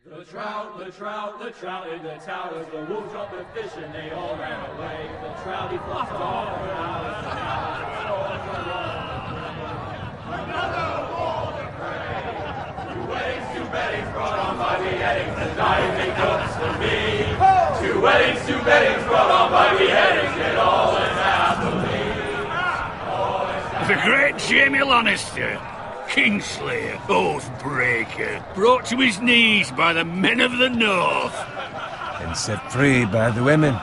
The trout in the towers, the wolves dropped the fish and they all ran away. The trout he flopped off for hours. Another war to pray. Two weddings brought on by beheadings, the diving cooks for me. Two weddings brought on by beheadings, it all ends happily. The great Jamie Lannister, Kingslayer, Oathbreaker, brought to his knees by the men of the North. And set free by the women.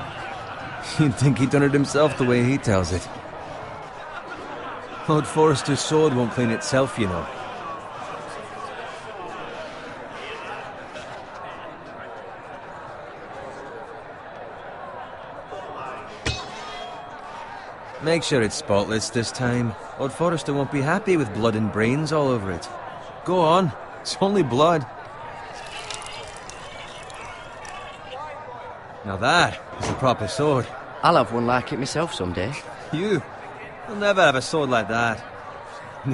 You'd think he'd done it himself the way he tells it. Lord Forrester's sword won't clean itself, you know. Make sure it's spotless this time. Lord Forrester won't be happy with blood and brains all over it. Go on, it's only blood. Now that is a proper sword. I'll have one like it myself someday. You'll never have a sword like that.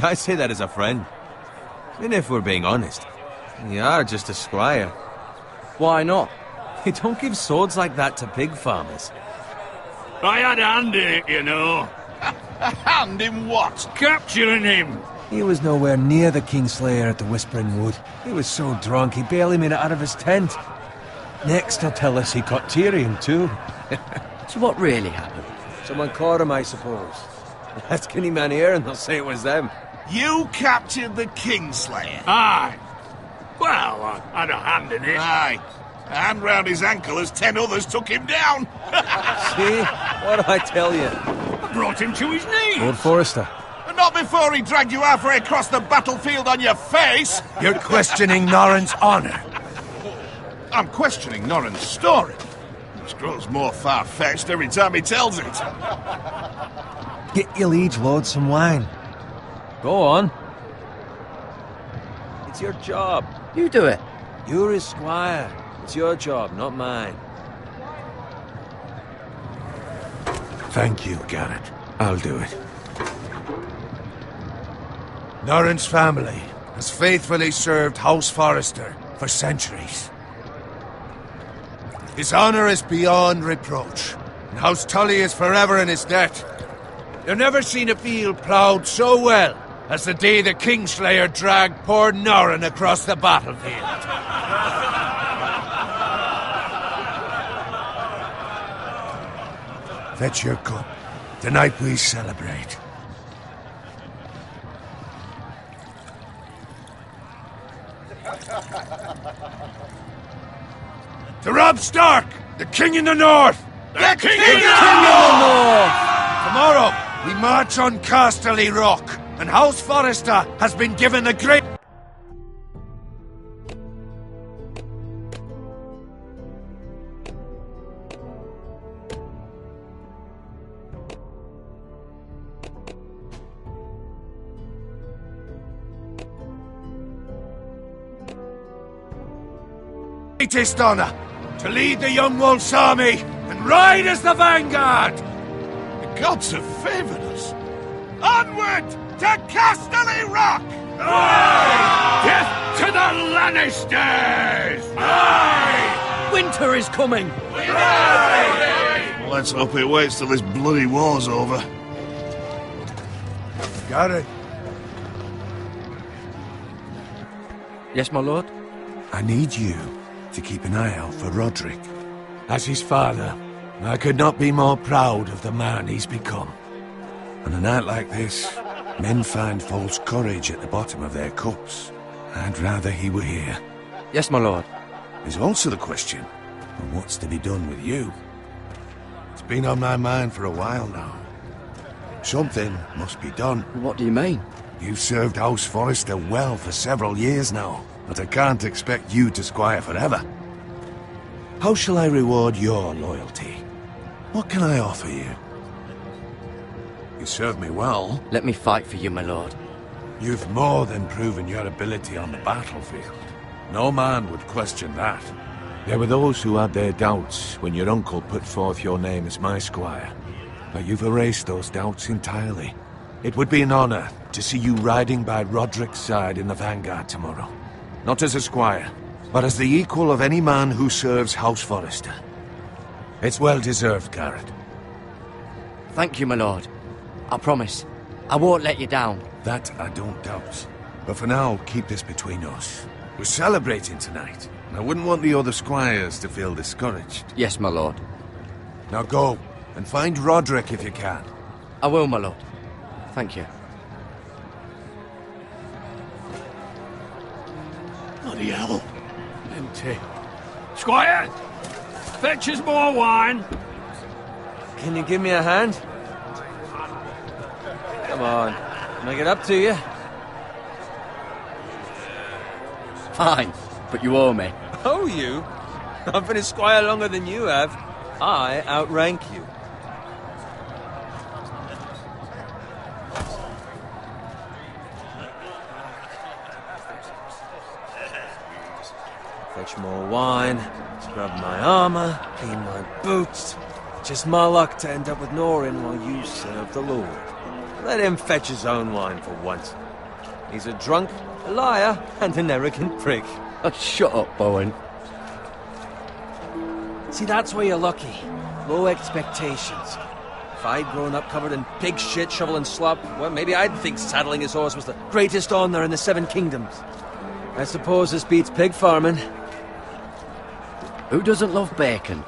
I say that as a friend. And if we're being honest, you are just a squire. Why not? You don't give swords like that to pig farmers. I had a hand in it, you know. A hand in what? Capturing him. He was nowhere near the Kingslayer at the Whispering Wood. He was so drunk he barely made it out of his tent. Next he'll tell us he caught Tyrion too. So what really happened? Someone caught him, I suppose. Ask any man here and they'll say it was them. You captured the Kingslayer? Aye. Well, I had a hand in it. Aye. A hand round his ankle as 10 others took him down. See? What did I tell you? I brought him to his knees. Lord Forrester. But not before he dragged you halfway across the battlefield on your face. You're questioning Norrin's honor. I'm questioning Norrin's story. It grows more far-fetched every time he tells it. Get your liege lord some wine. Go on. It's your job. You do it. You're his squire. It's your job, not mine. Thank you, Garrett. I'll do it. Norrin's family has faithfully served House Forrester for centuries. His honor is beyond reproach, and House Tully is forever in his debt. You've never seen a field ploughed so well as the day the Kingslayer dragged poor Norrin across the battlefield. Fetch your cup. Tonight we celebrate. To Robb Stark, the King in the North! The King in the North! Tomorrow, we march on Casterly Rock, and House Forrester has been given the great... greatest honor to lead the Young Wolf's army and ride as the vanguard. The gods have favored us. Onward to Casterly Rock! Aye! Death to the Lannisters! Aye! Winter is coming! Aye! Let's hope it waits till this bloody war's over. Got it. Yes, my lord? I need you to keep an eye out for Roderick. As his father, I could not be more proud of the man he's become. On a night like this, men find false courage at the bottom of their cups. I'd rather he were here. Yes, my lord. There's also the question of what's to be done with you. It's been on my mind for a while now. Something must be done. What do you mean? You've served House Forrester well for several years now, but I can't expect you to squire forever. How shall I reward your loyalty? What can I offer you? You served me well. Let me fight for you, my lord. You've more than proven your ability on the battlefield. No man would question that. There were those who had their doubts when your uncle put forth your name as my squire. But you've erased those doubts entirely. It would be an honor to see you riding by Roderick's side in the vanguard tomorrow. Not as a squire, but as the equal of any man who serves House Forrester. It's well deserved, Garrett. Thank you, my lord. I promise. I won't let you down. That I don't doubt. But for now, keep this between us. We're celebrating tonight, and I wouldn't want the other squires to feel discouraged. Yes, my lord. Now go, and find Roderick if you can. I will, my lord. Thank you. Bloody hell. Empty. Squire! Fetch us more wine. Can you give me a hand? Come on, make it up to you. Fine, but you owe me. Oh, you? I've been a squire longer than you have. I outrank you. Fetch more wine, scrub my armor, clean my boots. Just my luck to end up with Norin while you serve the Lord. Let him fetch his own wine for once. He's a drunk, a liar, and an arrogant prick. Oh, shut up, Bowen. See, that's where you're lucky. Low expectations. If I'd grown up covered in pig shit, shovel and slop, well, maybe I'd think saddling his horse was the greatest honour in the Seven Kingdoms. I suppose this beats pig farming. Who doesn't love bacon?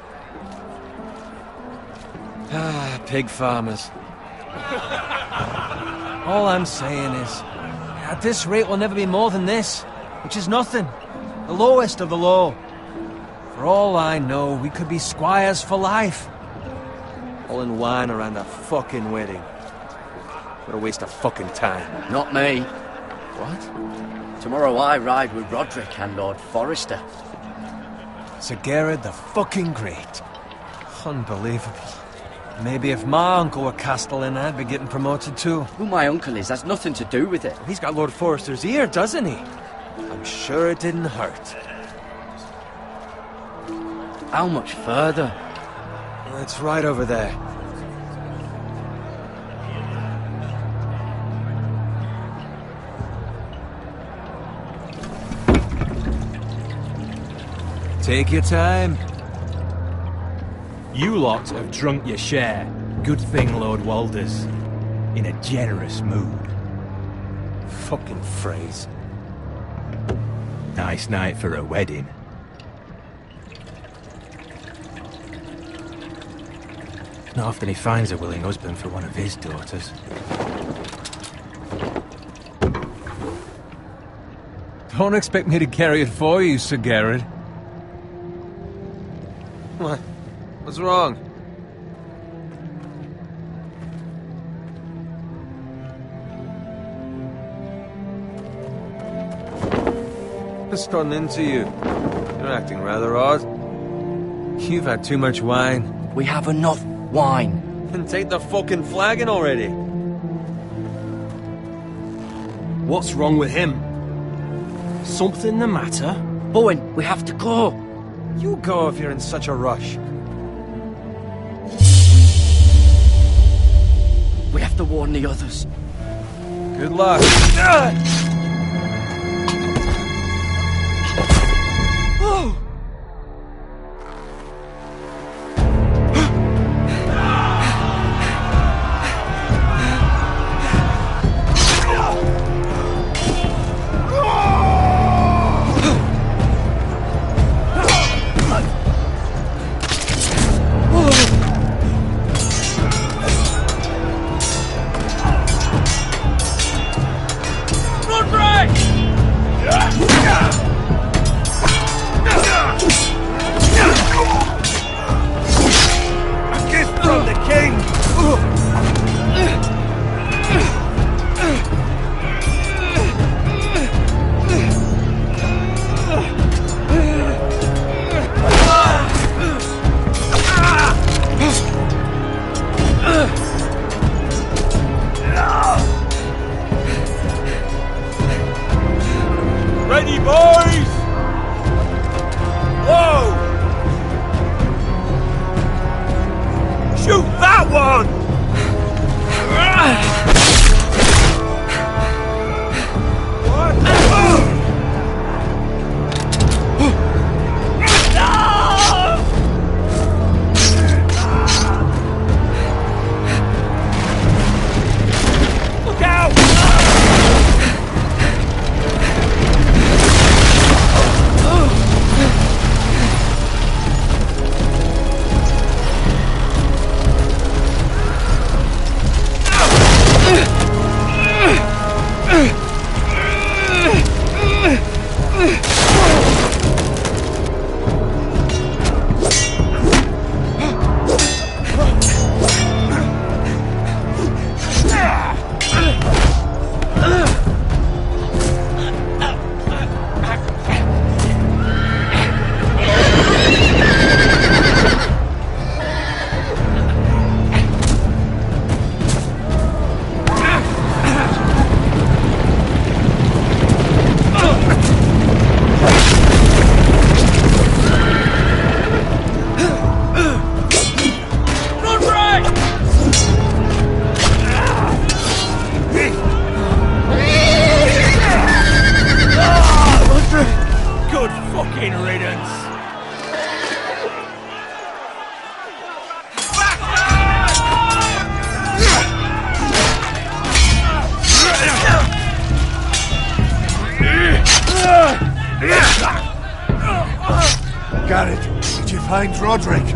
Ah, pig farmers. All I'm saying is, at this rate we'll never be more than this, which is nothing. The lowest of the low. For all I know, we could be squires for life. All in wine around a fucking wedding. What a waste of fucking time. Not me. What? Tomorrow I ride with Roderick and Lord Forrester. Sir Garrett the fucking Great. Unbelievable. Maybe if my uncle were Castellan, I'd be getting promoted too. Who my uncle is has nothing to do with it. He's got Lord Forrester's ear, doesn't he? I'm sure it didn't hurt. How much further? It's right over there. Take your time. You lot have drunk your share. Good thing Lord Walder's in a generous mood. Fucking phrase. Nice night for a wedding. Not often he finds a willing husband for one of his daughters. Don't expect me to carry it for you, Sir Garrett. What? What's wrong? What's gotten into you? You're acting rather odd. You've had too much wine. We have enough wine. Then take the fucking flagon already. What's wrong with him? Something the matter? Bowen, we have to go. You go if you're in such a rush. We have to warn the others. Good luck. Ready, boys! Whoa! Shoot that one! What? Garrett, did you find Roderick?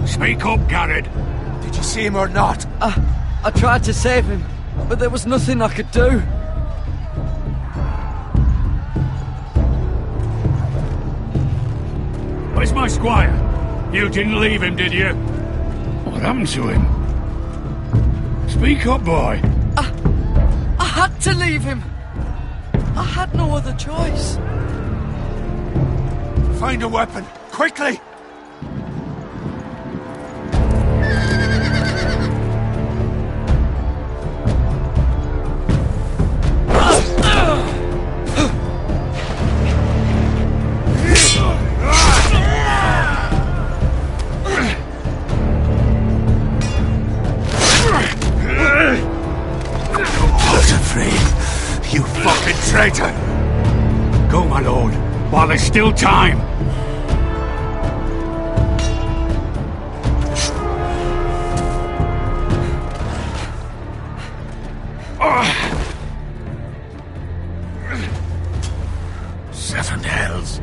Speak up, Garrett. Did you see him or not? I tried to save him, but there was nothing I could do. Where's my squire? You didn't leave him, did you? What happened to him? Speak up, boy. I had to leave him. I had no other choice. Find a weapon, quickly! You fucking traitor! Go, my lord, while there's still time. Seven hells.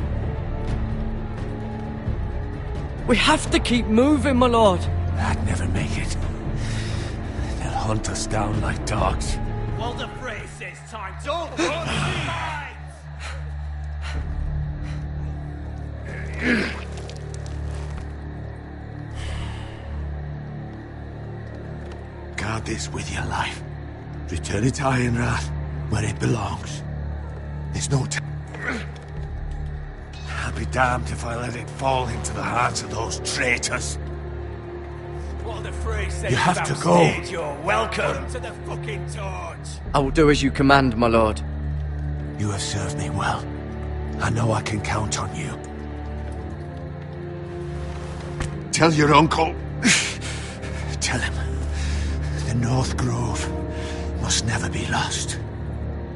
We have to keep moving, my lord. I'd never make it. They'll hunt us down like dogs. Well, the phrase says time. Don't run sides! Guard this with your life. Return it to Ironrath, where it belongs. There's no time. I'll be damned if I let it fall into the hands of those traitors. What the phrase says You have about to go. stage, you're welcome to the fucking torch. I will do as you command, my lord. You have served me well. I know I can count on you. Tell your uncle. Tell him. The North Grove must never be lost.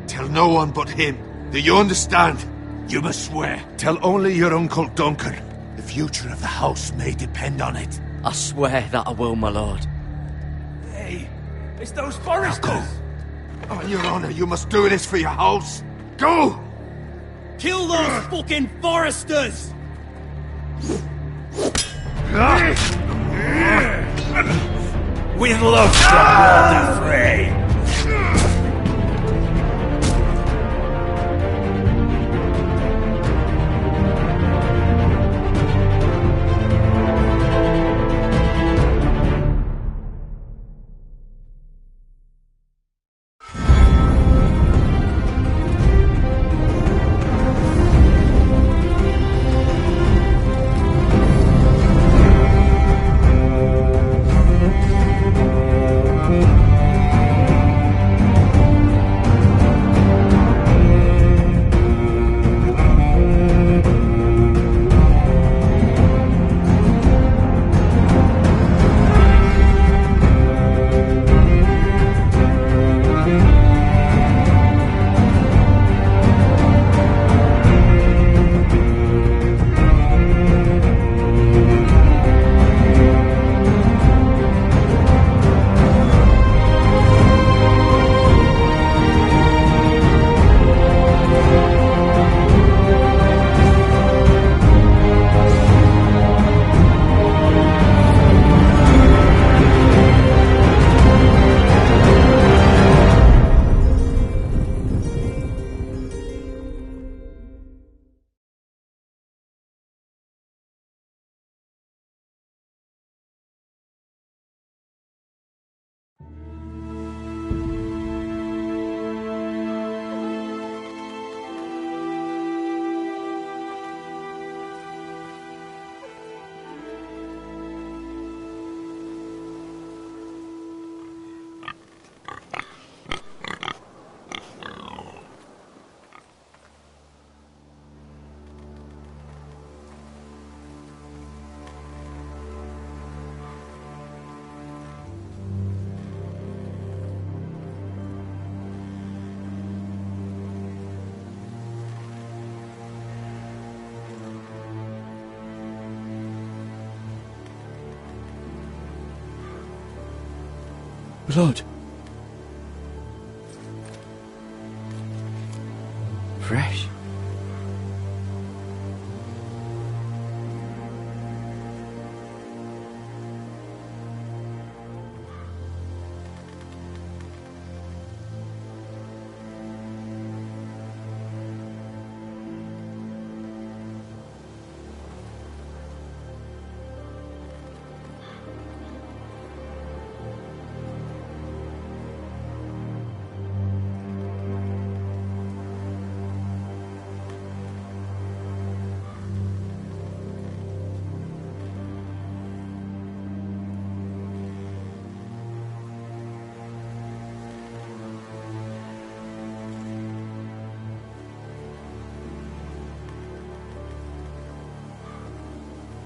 Tell no one but him. Do you understand? You must swear. Tell only your Uncle Duncan. The future of the house may depend on it. I swear that I will, my lord. Hey, it's those Now foresters. go. On your honor, you must do this for your house. Go! Kill those fucking foresters! With love from Lord Frey. Blood. Fresh.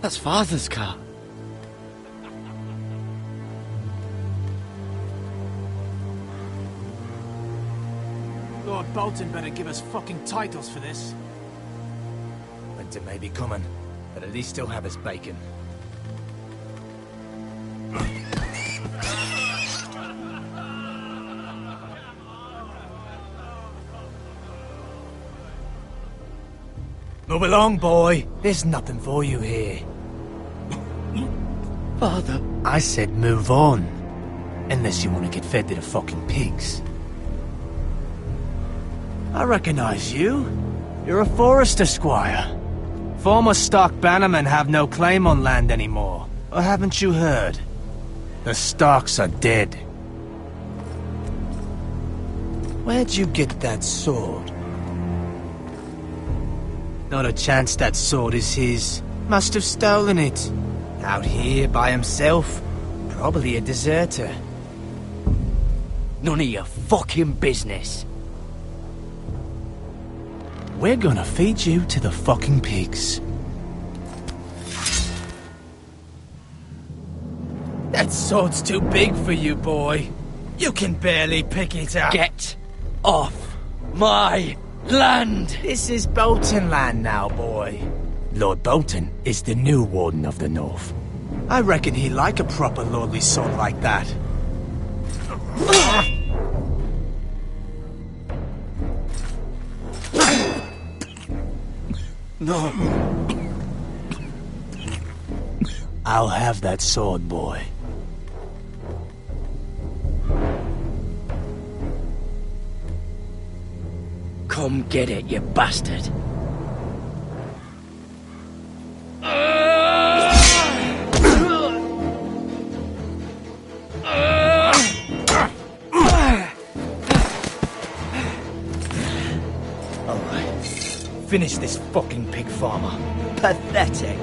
That's Father's car. Lord Bolton better give us fucking titles for this. Winter may be coming, but at least he'll have his bacon. Move along, boy. There's nothing for you here. Father. I said move on. Unless you want to get fed to the fucking pigs. I recognize you. You're a Forester squire. Former Stark bannermen have no claim on land anymore. Or haven't you heard? The Starks are dead. Where'd you get that sword? Not a chance that sword is his. Must have stolen it. Out here by himself. Probably a deserter. None of your fucking business. We're gonna feed you to the fucking pigs. That sword's too big for you, boy. You can barely pick it up. Get off my land! This is Bolton land now, boy. Lord Bolton is the new Warden of the North. I reckon he'd like a proper lordly sword like that. No. I'll have that sword, boy. Come get it, you bastard. Alright. Finish this fucking pig farmer. Pathetic.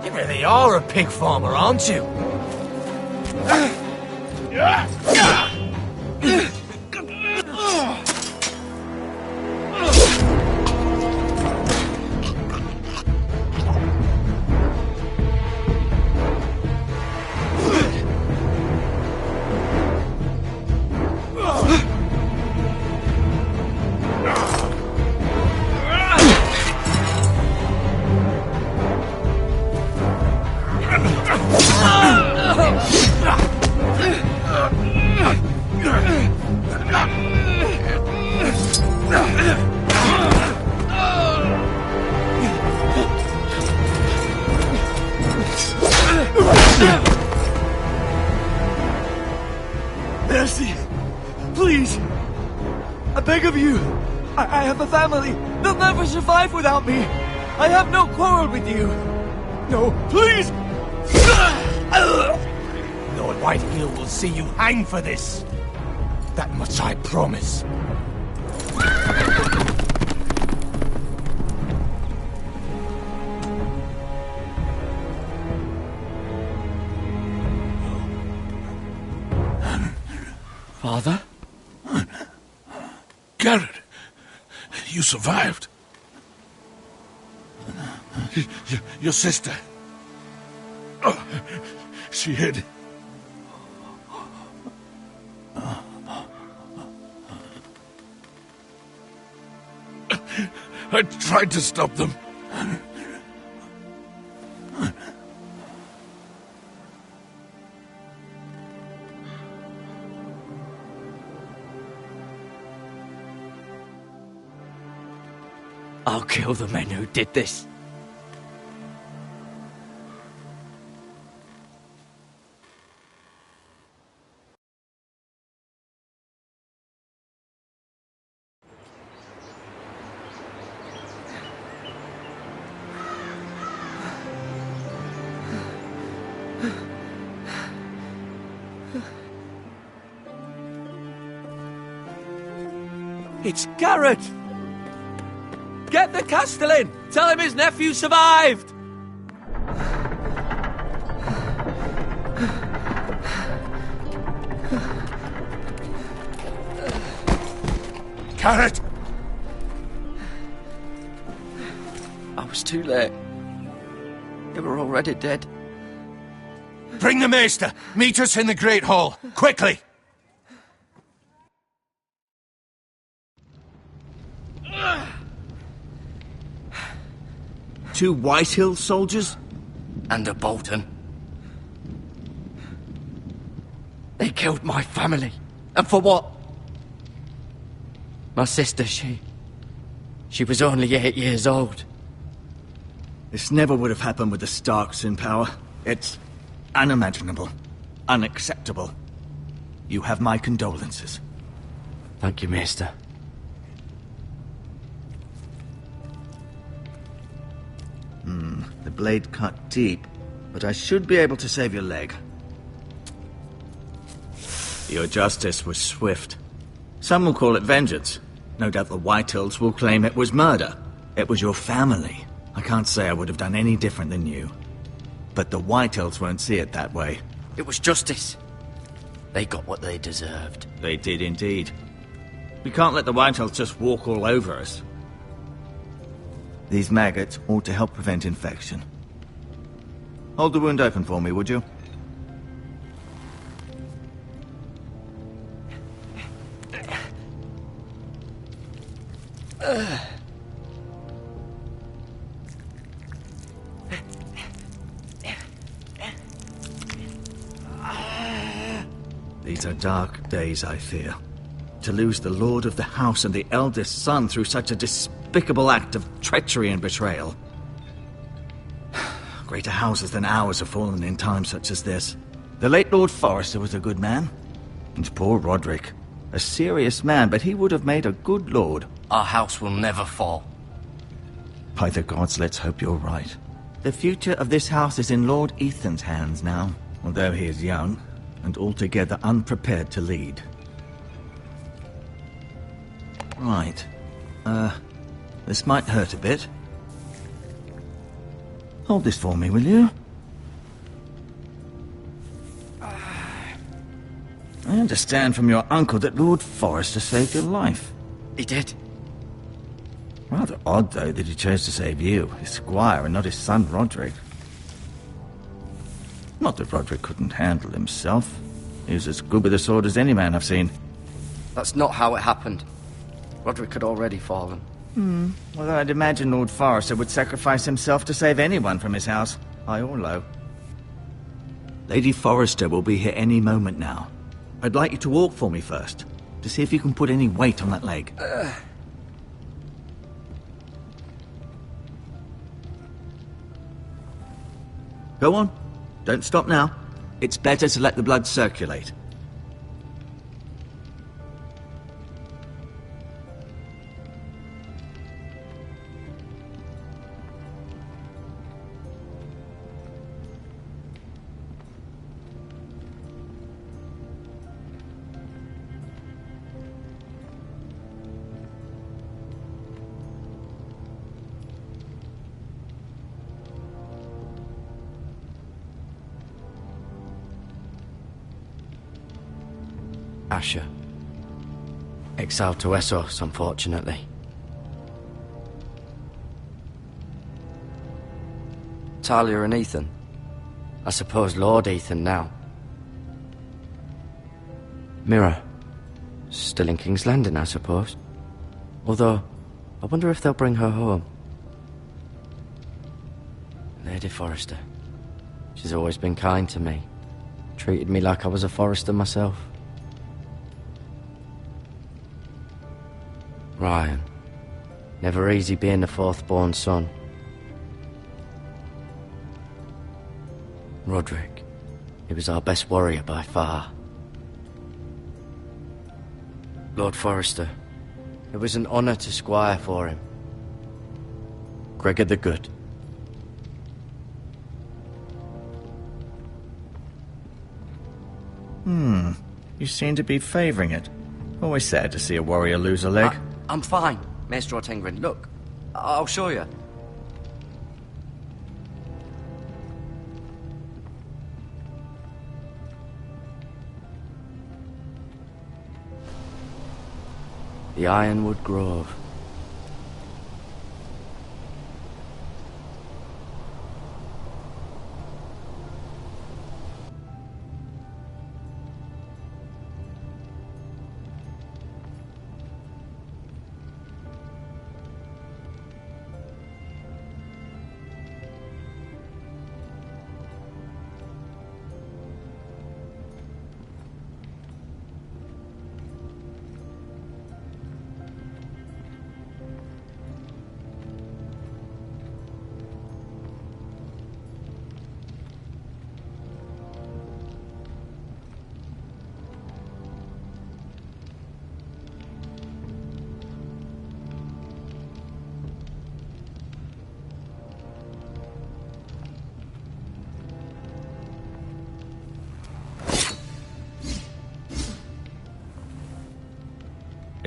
You really are a pig farmer, aren't you? Mercy! Please! I beg of you! I have a family! They'll never survive without me! I have no quarrel with you! No, please! Lord Whitehill will see you hang for this. That much I promise. Father? Garrett, you survived. Your sister. Oh, she hid. I tried to stop them. I'll kill the men who did this. It's Garrett! Get the Castellan! Tell him his nephew survived! Garrett! was too late. They were already dead. Bring the maester! Meet us in the Great Hall! Quickly! Two Whitehill soldiers? And a Bolton. They killed my family. And for what? My sister, she was only 8 years old. This never would have happened with the Starks in power. It's unimaginable. Unacceptable. You have my condolences. Thank you, Maester. The blade cut deep, but I should be able to save your leg. Your justice was swift. Some will call it vengeance. No doubt the Whitehills will claim it was murder. It was your family. I can't say I would have done any different than you. But the Whitehills won't see it that way. It was justice. They got what they deserved. They did indeed. We can't let the Whitehills just walk all over us. These maggots ought to help prevent infection. Hold the wound open for me, would you? These are dark days, I fear. To lose the lord of the house and the eldest son through such a despicable act of treachery and betrayal. Greater houses than ours have fallen in times such as this. The late Lord Forrester was a good man. And poor Roderick. A serious man, but he would have made a good lord. Our house will never fall. By the gods, let's hope you're right. The future of this house is in Lord Ethan's hands now, although he is young and altogether unprepared to lead. Right. This might hurt a bit. Hold this for me, will you? I understand from your uncle that Lord Forrester saved your life. He did. Rather odd, though, that he chose to save you, his squire, and not his son Roderick. Not that Roderick couldn't handle himself. He was as good with a sword as any man I've seen. That's not how it happened. Roderick had already fallen. Well, I'd imagine Lord Forrester would sacrifice himself to save anyone from his house, high or low. Lady Forrester will be here any moment now. I'd like you to walk for me first, to see if you can put any weight on that leg. Go on. Don't stop now. It's better to let the blood circulate. Asher. Exiled to Essos, unfortunately. Talia and Ethan. I suppose Lord Ethan now. Mira. Still in King's Landing, I suppose. Although, I wonder if they'll bring her home. Lady Forrester. She's always been kind to me. Treated me like I was a Forrester myself. Ryan. Never easy being the fourth-born son. Roderick. He was our best warrior by far. Lord Forrester. It was an honour to squire for him. Gregor the Good. You seem to be favouring it. Always sad to see a warrior lose a leg. I'm fine, Maester Ortengrin. Look, I'll show you. The Ironwood Grove.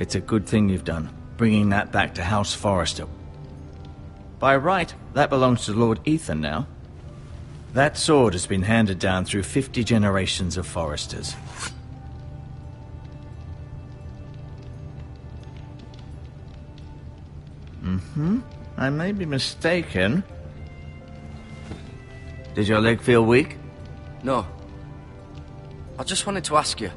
It's a good thing you've done, bringing that back to House Forrester. By right, that belongs to Lord Ethan now. That sword has been handed down through 50 generations of Forresters. I may be mistaken. Did your leg feel weak? No. I just wanted to ask you.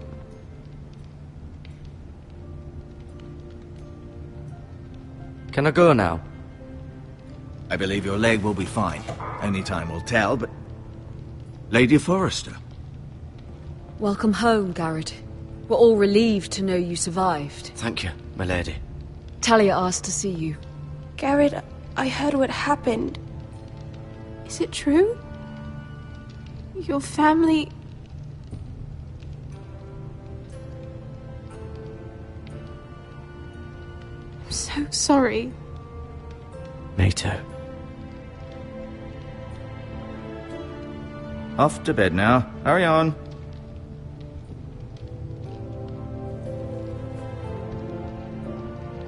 Can I go now? I believe your leg will be fine. Only time will tell, but... Lady Forrester. Welcome home, Garrett. We're all relieved to know you survived. Thank you, my lady. Talia asked to see you. Garrett, I heard what happened. Is it true? Your family... I'm so sorry. Me too. Off to bed now. Hurry on.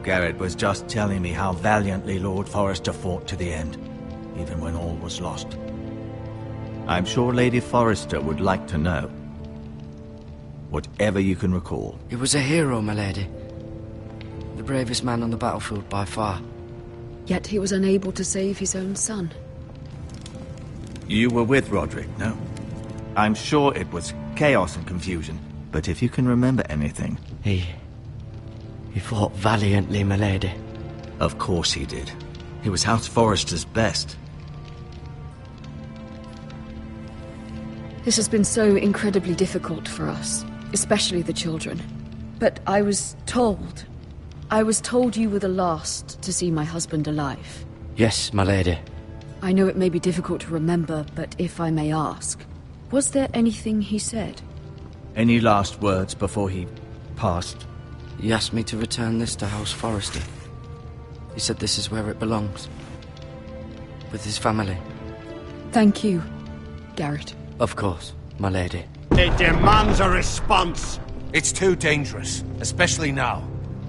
Garrett was just telling me how valiantly Lord Forrester fought to the end, even when all was lost. I'm sure Lady Forrester would like to know. Whatever you can recall. He was a hero, my lady. The bravest man on the battlefield by far. Yet he was unable to save his own son. You were with Roderick, no? I'm sure it was chaos and confusion, but if you can remember anything... He fought valiantly, my lady. Of course he did. He was House Forrester's best. This has been so incredibly difficult for us, especially the children. But I was told you were the last to see my husband alive. Yes, my lady. I know it may be difficult to remember, but if I may ask, was there anything he said? Any last words before he passed? He asked me to return this to House Forrester. He said this is where it belongs. With his family. Thank you, Garrett. Of course, my lady. It demands a response. It's too dangerous, especially now.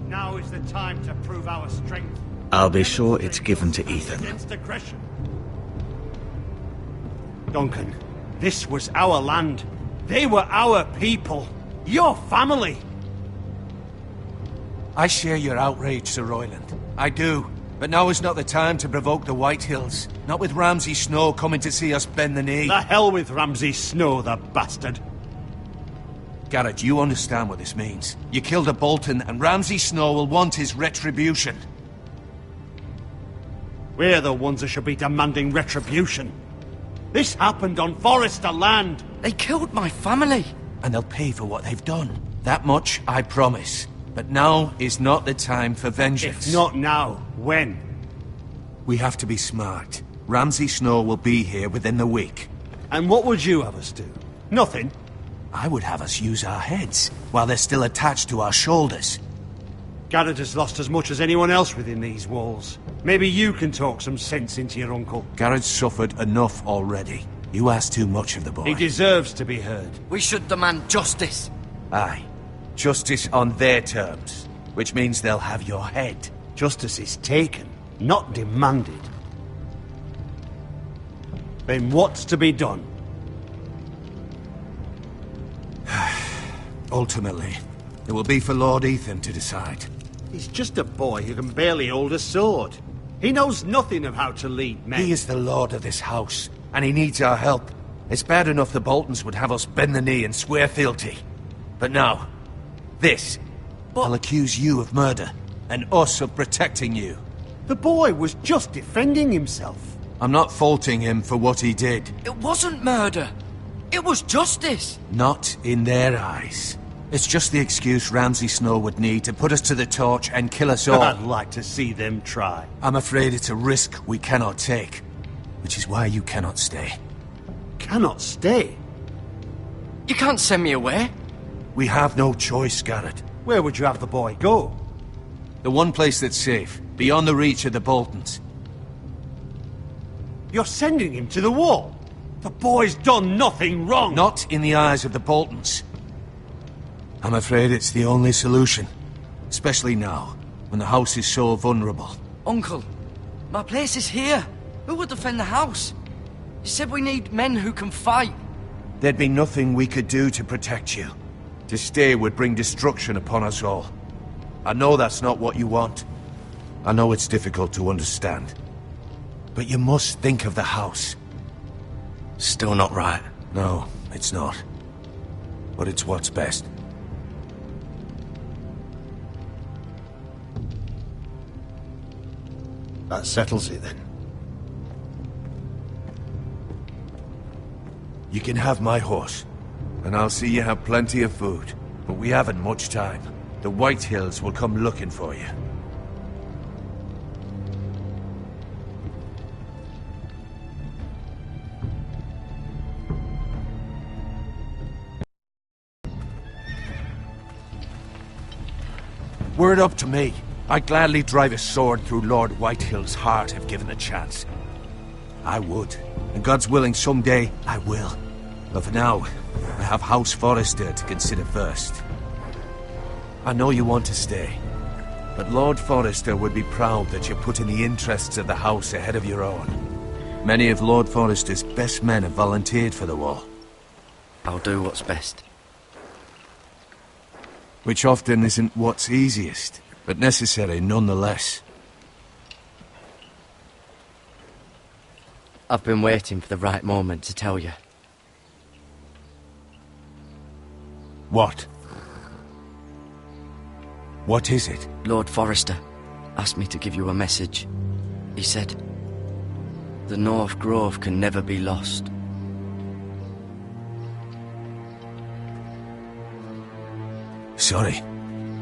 Now is the time to prove our strength. I'll be sure it's given to Ethan. Against aggression. Duncan, this was our land. They were our people. Your family. I share your outrage, Sir Royland. I do. But now is not the time to provoke the White Hills. Not with Ramsay Snow coming to see us bend the knee. The hell with Ramsay Snow, the bastard. Garrett, you understand what this means. You killed a Bolton, and Ramsay Snow will want his retribution. We're the ones that should be demanding retribution. This happened on Forrester land. They killed my family. And they'll pay for what they've done. That much, I promise. But now is not the time for vengeance. If not now, when? We have to be smart. Ramsay Snow will be here within the week. And what would you have us do? Nothing? I would have us use our heads, while they're still attached to our shoulders. Garrett has lost as much as anyone else within these walls. Maybe you can talk some sense into your uncle. Garrett's suffered enough already. You ask too much of the boy. He deserves to be heard. We should demand justice. Aye. Justice on their terms, which means they'll have your head. Justice is taken, not demanded. Then what's to be done? Ultimately, it will be for Lord Ethan to decide. He's just a boy who can barely hold a sword. He knows nothing of how to lead men. He is the lord of this house, and he needs our help. It's bad enough the Boltons would have us bend the knee and swear fealty. But now, this. I'll accuse you of murder, and us of protecting you. The boy was just defending himself. I'm not faulting him for what he did. It wasn't murder. It was justice. Not in their eyes. It's just the excuse Ramsay Snow would need to put us to the torch and kill us all. I'd like to see them try. I'm afraid it's a risk we cannot take, which is why you cannot stay. Cannot stay? You can't send me away. We have no choice, Garrett. Where would you have the boy go? The one place that's safe, beyond the reach of the Boltons. You're sending him to the wall? The boy's done nothing wrong! Not in the eyes of the Boltons. I'm afraid it's the only solution. Especially now, when the house is so vulnerable. Uncle, my place is here. Who will defend the house? You said we need men who can fight. There'd be nothing we could do to protect you. To stay would bring destruction upon us all. I know that's not what you want. I know it's difficult to understand. But you must think of the house. Still not right. No, it's not. But it's what's best. That settles it then. You can have my horse, and I'll see you have plenty of food. But we haven't much time. The White Hills will come looking for you. Were it up to me, I'd gladly drive a sword through Lord Whitehill's heart if given the chance. I would, and God's willing someday I will. But for now, I have House Forrester to consider first. I know you want to stay, but Lord Forrester would be proud that you're putting the interests of the house ahead of your own. Many of Lord Forrester's best men have volunteered for the war. I'll do what's best. Which often isn't what's easiest, but necessary nonetheless. I've been waiting for the right moment to tell you. What? What is it? Lord Forrester asked me to give you a message. He said, the North Grove can never be lost. Sorry,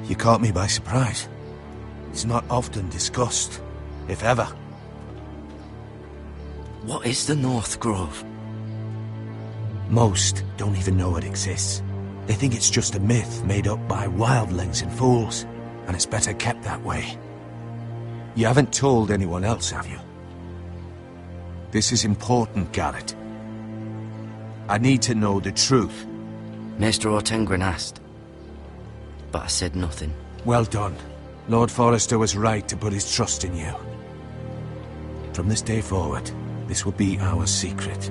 you caught me by surprise. It's not often discussed, if ever. What is the North Grove? Most don't even know it exists. They think it's just a myth made up by wildlings and fools, and it's better kept that way. You haven't told anyone else, have you? This is important, Garrett. I need to know the truth. Maester Ortengren asked, but I said nothing. Well done. Lord Forrester was right to put his trust in you. From this day forward, this will be our secret.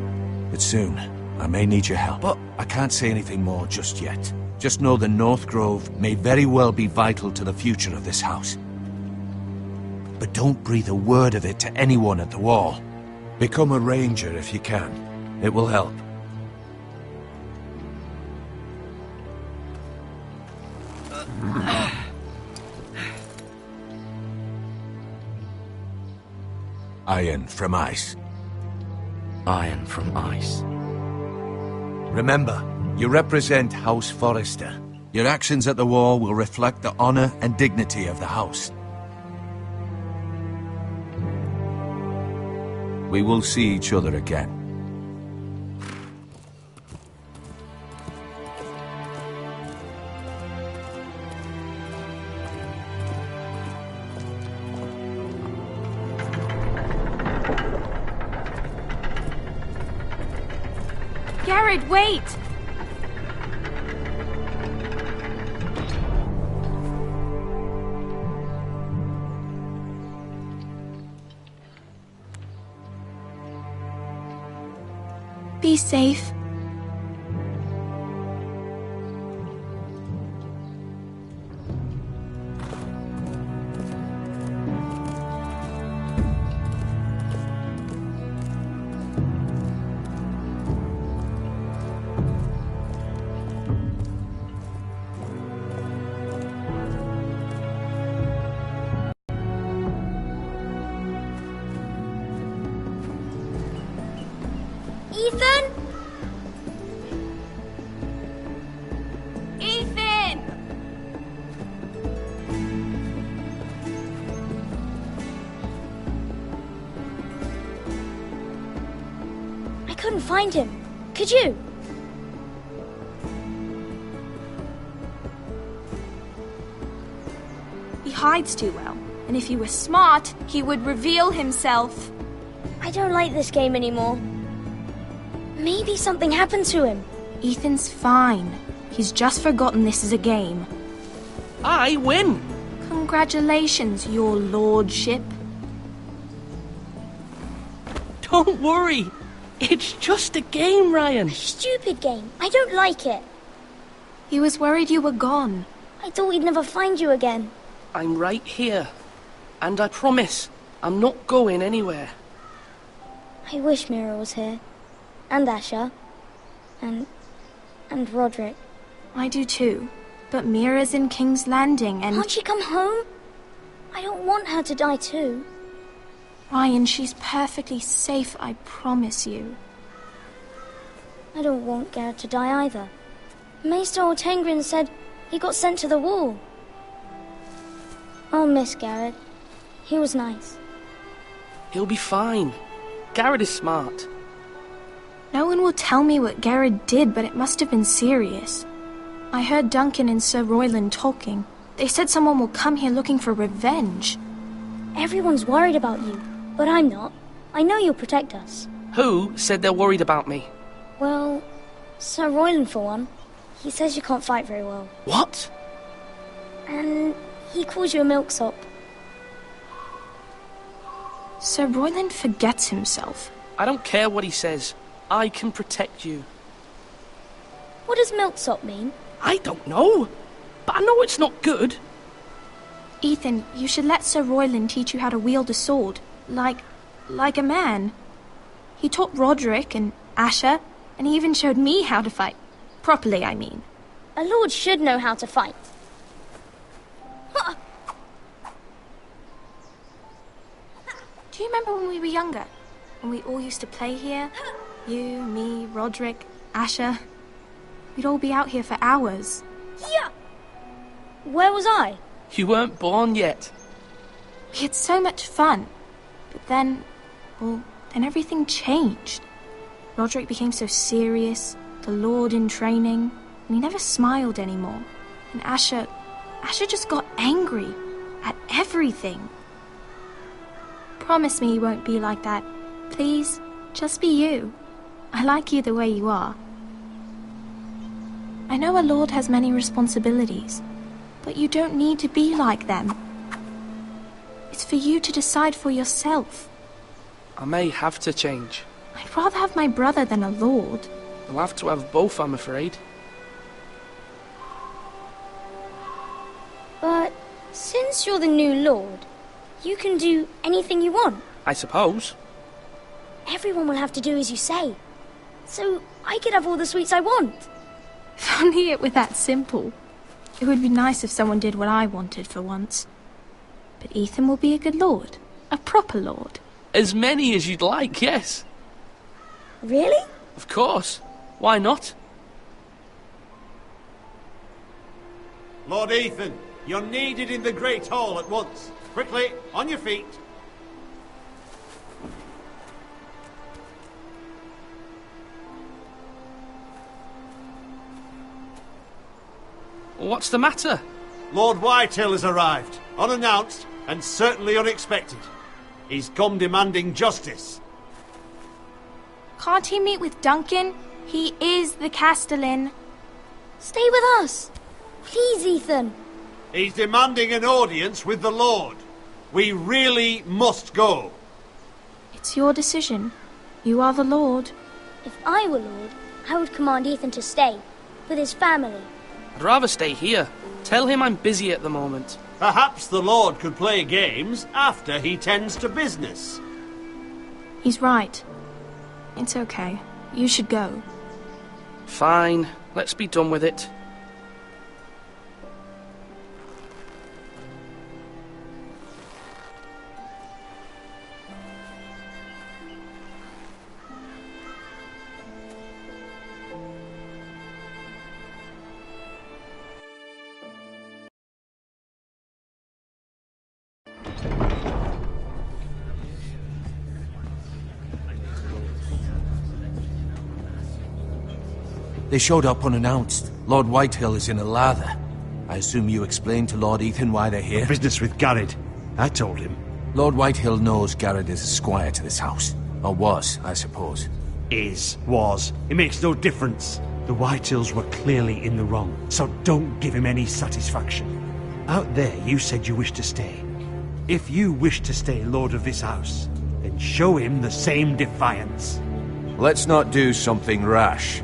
But soon, I may need your help. But I can't say anything more just yet. Just know the North Grove may very well be vital to the future of this house. But don't breathe a word of it to anyone at the wall. Become a ranger if you can. It will help. Iron from ice. Iron from ice. Remember, you represent House Forrester. Your actions at the wall will reflect the honor and dignity of the house. We will see each other again. Garrett, wait! Be safe. Ethan? Ethan! I couldn't find him. Could you? He hides too well, and if he was smart, he would reveal himself. I don't like this game anymore. Maybe something happened to him. Ethan's fine. He's just forgotten this is a game. I win! Congratulations, your lordship. Don't worry. It's just a game, Ryan. Stupid game. I don't like it. He was worried you were gone. I thought we'd never find you again. I'm right here. And I promise, I'm not going anywhere. I wish Mira was here. And Asher. And Roderick. I do too. But Mira's in King's Landing and... Can't she come home? I don't want her to die too. Ryan, she's perfectly safe, I promise you. I don't want Garrett to die either. Maester Ortengrin said he got sent to the wall. I'll miss Garrett. He was nice. He'll be fine. Garrett is smart. No one will tell me what Garrett did, but it must have been serious. I heard Duncan and Sir Royland talking. They said someone will come here looking for revenge. Everyone's worried about you, but I'm not. I know you'll protect us. Who said they're worried about me? Well, Sir Royland for one. He says you can't fight very well. What? And he calls you a milksop. Sir Royland forgets himself. I don't care what he says. I can protect you. What does milksop mean? I don't know, but I know it's not good. Ethan, you should let Sir Royland teach you how to wield a sword, like a man. He taught Roderick and Asher, and he even showed me how to fight. Properly, I mean. A lord should know how to fight. Do you remember when we were younger? When we all used to play here? You, me, Roderick, Asher. We'd all be out here for hours. Yeah! Where was I? You weren't born yet. We had so much fun. But then everything changed. Roderick became so serious, the Lord in training, and he never smiled anymore. And Asher just got angry at everything. Promise me you won't be like that. Please, just be you. I like you the way you are. I know a lord has many responsibilities, but you don't need to be like them. It's for you to decide for yourself. I may have to change. I'd rather have my brother than a lord. I'll have to have both, I'm afraid. But since you're the new lord, you can do anything you want. I suppose. Everyone will have to do as you say. So I could have all the sweets I want. If only it were that simple. It would be nice if someone did what I wanted for once. But Ethan will be a good lord. A proper lord. As many as you'd like, yes. Really? Of course. Why not? Lord Ethan, you're needed in the Great Hall at once. Quickly, on your feet. What's the matter? Lord Whitehill has arrived, unannounced and certainly unexpected. He's come demanding justice. Can't he meet with Duncan? He is the Castellan. Stay with us. Please, Ethan. He's demanding an audience with the Lord. We really must go. It's your decision. You are the Lord. If I were Lord, I would command Ethan to stay, with his family. I'd rather stay here. Tell him I'm busy at the moment. Perhaps the Lord could play games after he tends to business. He's right. It's okay. You should go. Fine. Let's be done with it. They showed up unannounced. Lord Whitehill is in a lather. I assume you explained to Lord Ethan why they're here? Business with Garrett. I told him. Lord Whitehill knows Garrett is a squire to this house. Or was, I suppose. Was. It makes no difference. The Whitehills were clearly in the wrong, so don't give him any satisfaction. Out there, you said you wished to stay. If you wish to stay lord of this house, then show him the same defiance. Let's not do something rash.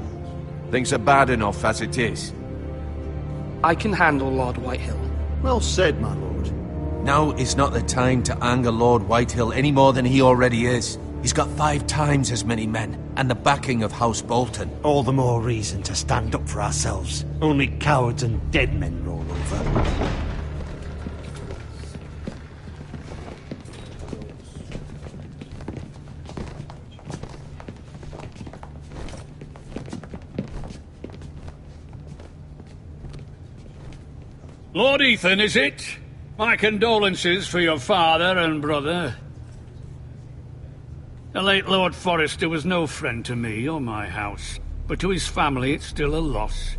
Things are bad enough as it is. I can handle Lord Whitehill. Well said, my lord. Now is not the time to anger Lord Whitehill any more than he already is. He's got 5 times as many men, and the backing of House Bolton. All the more reason to stand up for ourselves. Only cowards and dead men roll over. Lord Ethan, is it? My condolences for your father and brother. The late Lord Forrester was no friend to me or my house, but to his family it's still a loss.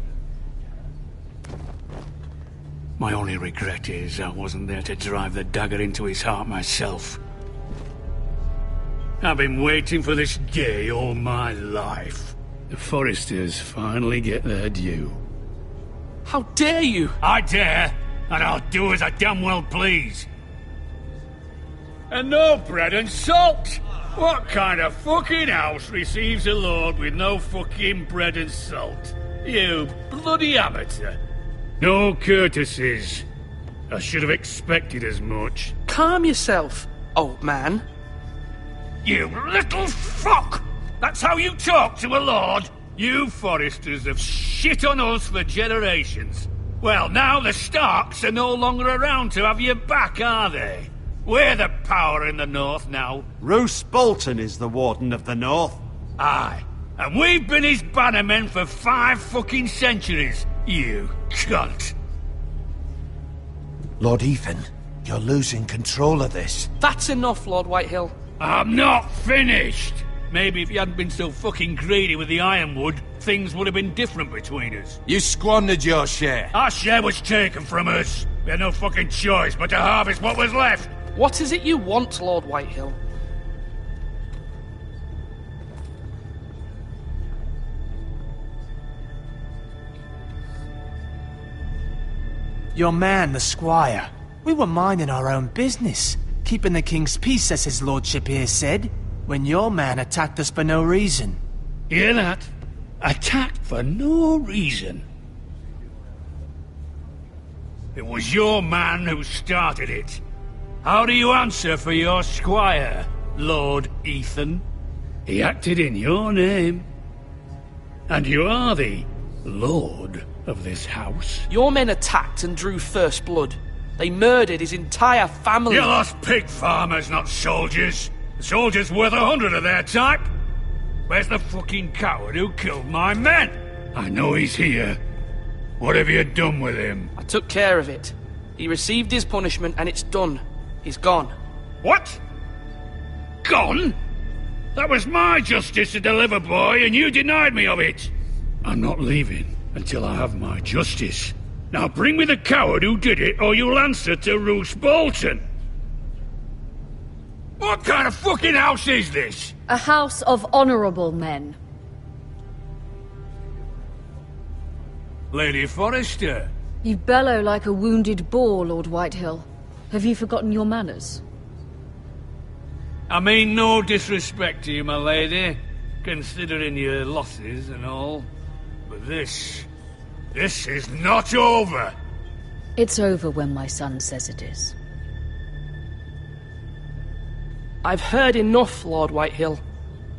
My only regret is I wasn't there to drive the dagger into his heart myself. I've been waiting for this day all my life. The Forresters finally get their due. How dare you? I dare, and I'll do as I damn well please. And no bread and salt! What kind of fucking house receives a lord with no fucking bread and salt? You bloody amateur. No courtesies. I should have expected as much. Calm yourself, old man. You little fuck! That's how you talk to a lord? You Forresters have shit on us for generations. Well, now the Starks are no longer around to have your back, are they? We're the power in the north now. Roose Bolton is the Warden of the North. Aye. And we've been his bannermen for 5 fucking centuries, you cunt. Lord Ethan, you're losing control of this. That's enough, Lord Whitehill. I'm not finished! Maybe if you hadn't been so fucking greedy with the ironwood, things would have been different between us. You squandered your share. Our share was taken from us. We had no fucking choice but to harvest what was left. What is it you want, Lord Whitehill? Your man, the squire. We were minding our own business, keeping the king's peace, as his lordship here said, when your man attacked us for no reason. Hear that? Attacked for no reason. It was your man who started it. How do you answer for your squire, Lord Ethan? He acted in your name. And you are the lord of this house. Your men attacked and drew first blood. They murdered his entire family. You lost pig farmers, not soldiers. The soldiers worth 100 of their type. Where's the fucking coward who killed my men? I know he's here. What have you done with him? I took care of it. He received his punishment and it's done. He's gone. What? Gone? That was my justice to deliver, boy, and you denied me of it. I'm not leaving until I have my justice. Now bring me the coward who did it, or you'll answer to Roose Bolton. What kind of fucking house is this? A house of honourable men. Lady Forrester. You bellow like a wounded boar, Lord Whitehill. Have you forgotten your manners? I mean no disrespect to you, my lady, considering your losses and all. But this is not over. It's over when my son says it is. I've heard enough, Lord Whitehill.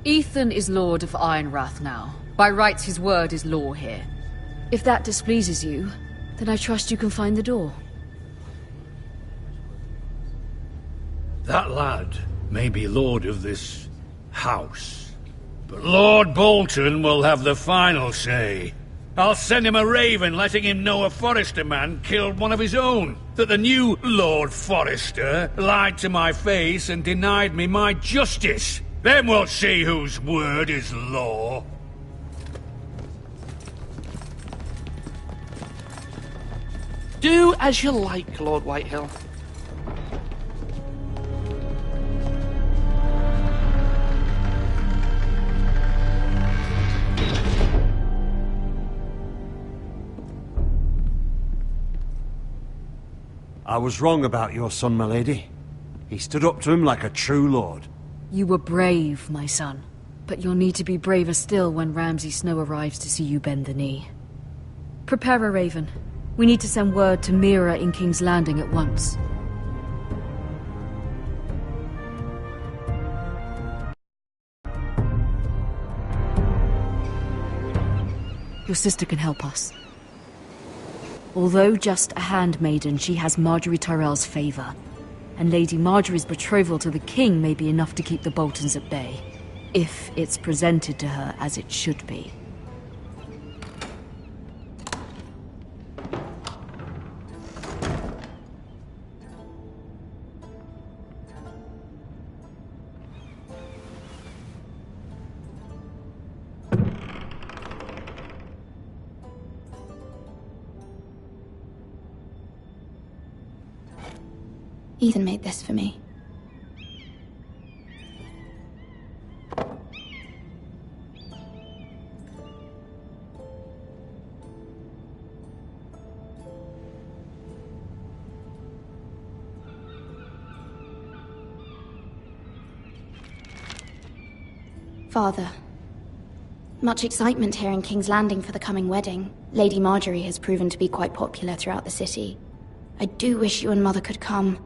Ethan is Lord of Ironrath now. By rights, his word is law here. If that displeases you, then I trust you can find the door. That lad may be lord of this house, but Lord Bolton will have the final say. I'll send him a raven letting him know a Forrester man killed one of his own, that the new Lord Forrester lied to my face and denied me my justice. Then we'll see whose word is law. Do as you like, Lord Whitehill. was wrong about your son, my lady. He stood up to him like a true lord. You were brave, my son. But you'll need to be braver still when Ramsay Snow arrives to see you bend the knee. Prepare a raven. We need to send word to Mira in King's Landing at once. Your sister can help us. Although just a handmaiden, she has Marjorie Tyrell's favor. And Lady Marjorie's betrothal to the king may be enough to keep the Boltons at bay. If it's presented to her as it should be. Ethan made this for me. Father, much excitement here in King's Landing for the coming wedding. Lady Marjorie has proven to be quite popular throughout the city. I do wish you and Mother could come,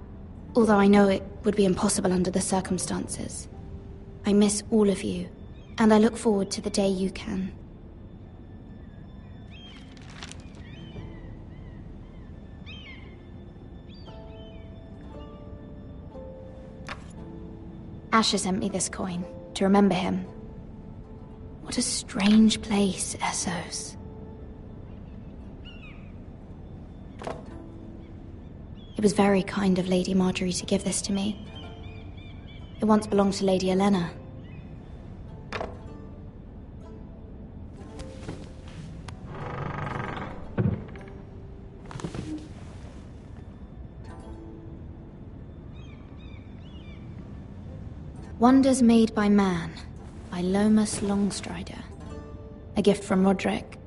although I know it would be impossible under the circumstances. I miss all of you, and I look forward to the day you can. Asher sent me this coin, to remember him. What a strange place, Essos. It was very kind of Lady Marjorie to give this to me. It once belonged to Lady Elena. Wonders Made by Man, by Lomas Longstrider. A gift from Roderick.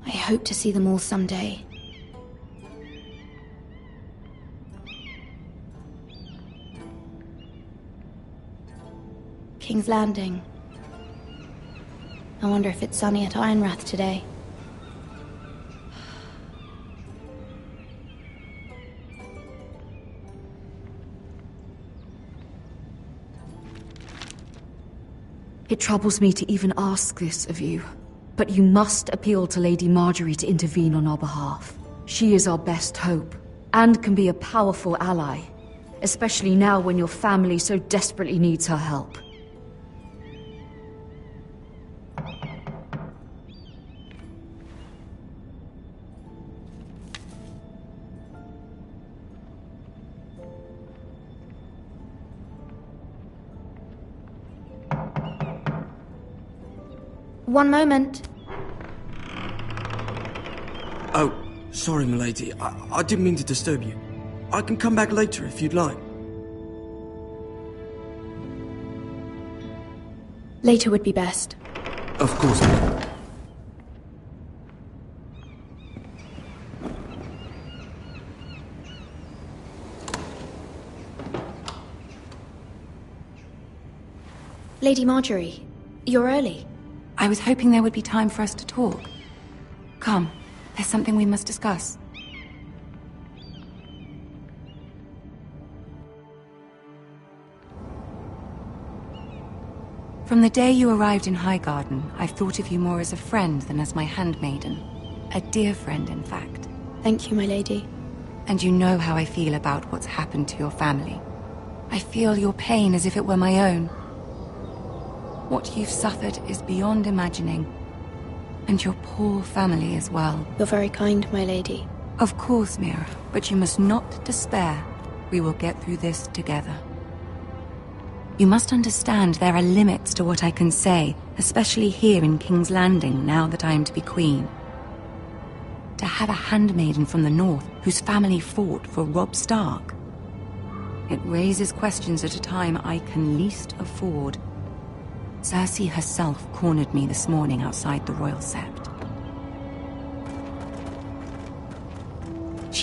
I hope to see them all someday. King's Landing. I wonder if it's sunny at Ironrath today. It troubles me to even ask this of you, but you must appeal to Lady Marjorie to intervene on our behalf. She is our best hope, and can be a powerful ally, especially now when your family so desperately needs her help. One moment. Oh, sorry, milady. I didn't mean to disturb you. I can come back later if you'd like. Later would be best. Of course, milady. Lady Marjorie, you're early. I was hoping there would be time for us to talk. Come, there's something we must discuss. From the day you arrived in Highgarden, I've thought of you more as a friend than as my handmaiden. A dear friend, in fact. Thank you, my lady. And you know how I feel about what's happened to your family. I feel your pain as if it were my own. What you've suffered is beyond imagining. And your poor family as well. You're very kind, my lady. Of course, Mira, but you must not despair. We will get through this together. You must understand there are limits to what I can say, especially here in King's Landing, now that I am to be queen. To have a handmaiden from the north whose family fought for Robb Stark. It raises questions at a time I can least afford. Cersei herself cornered me this morning outside the Royal Sept.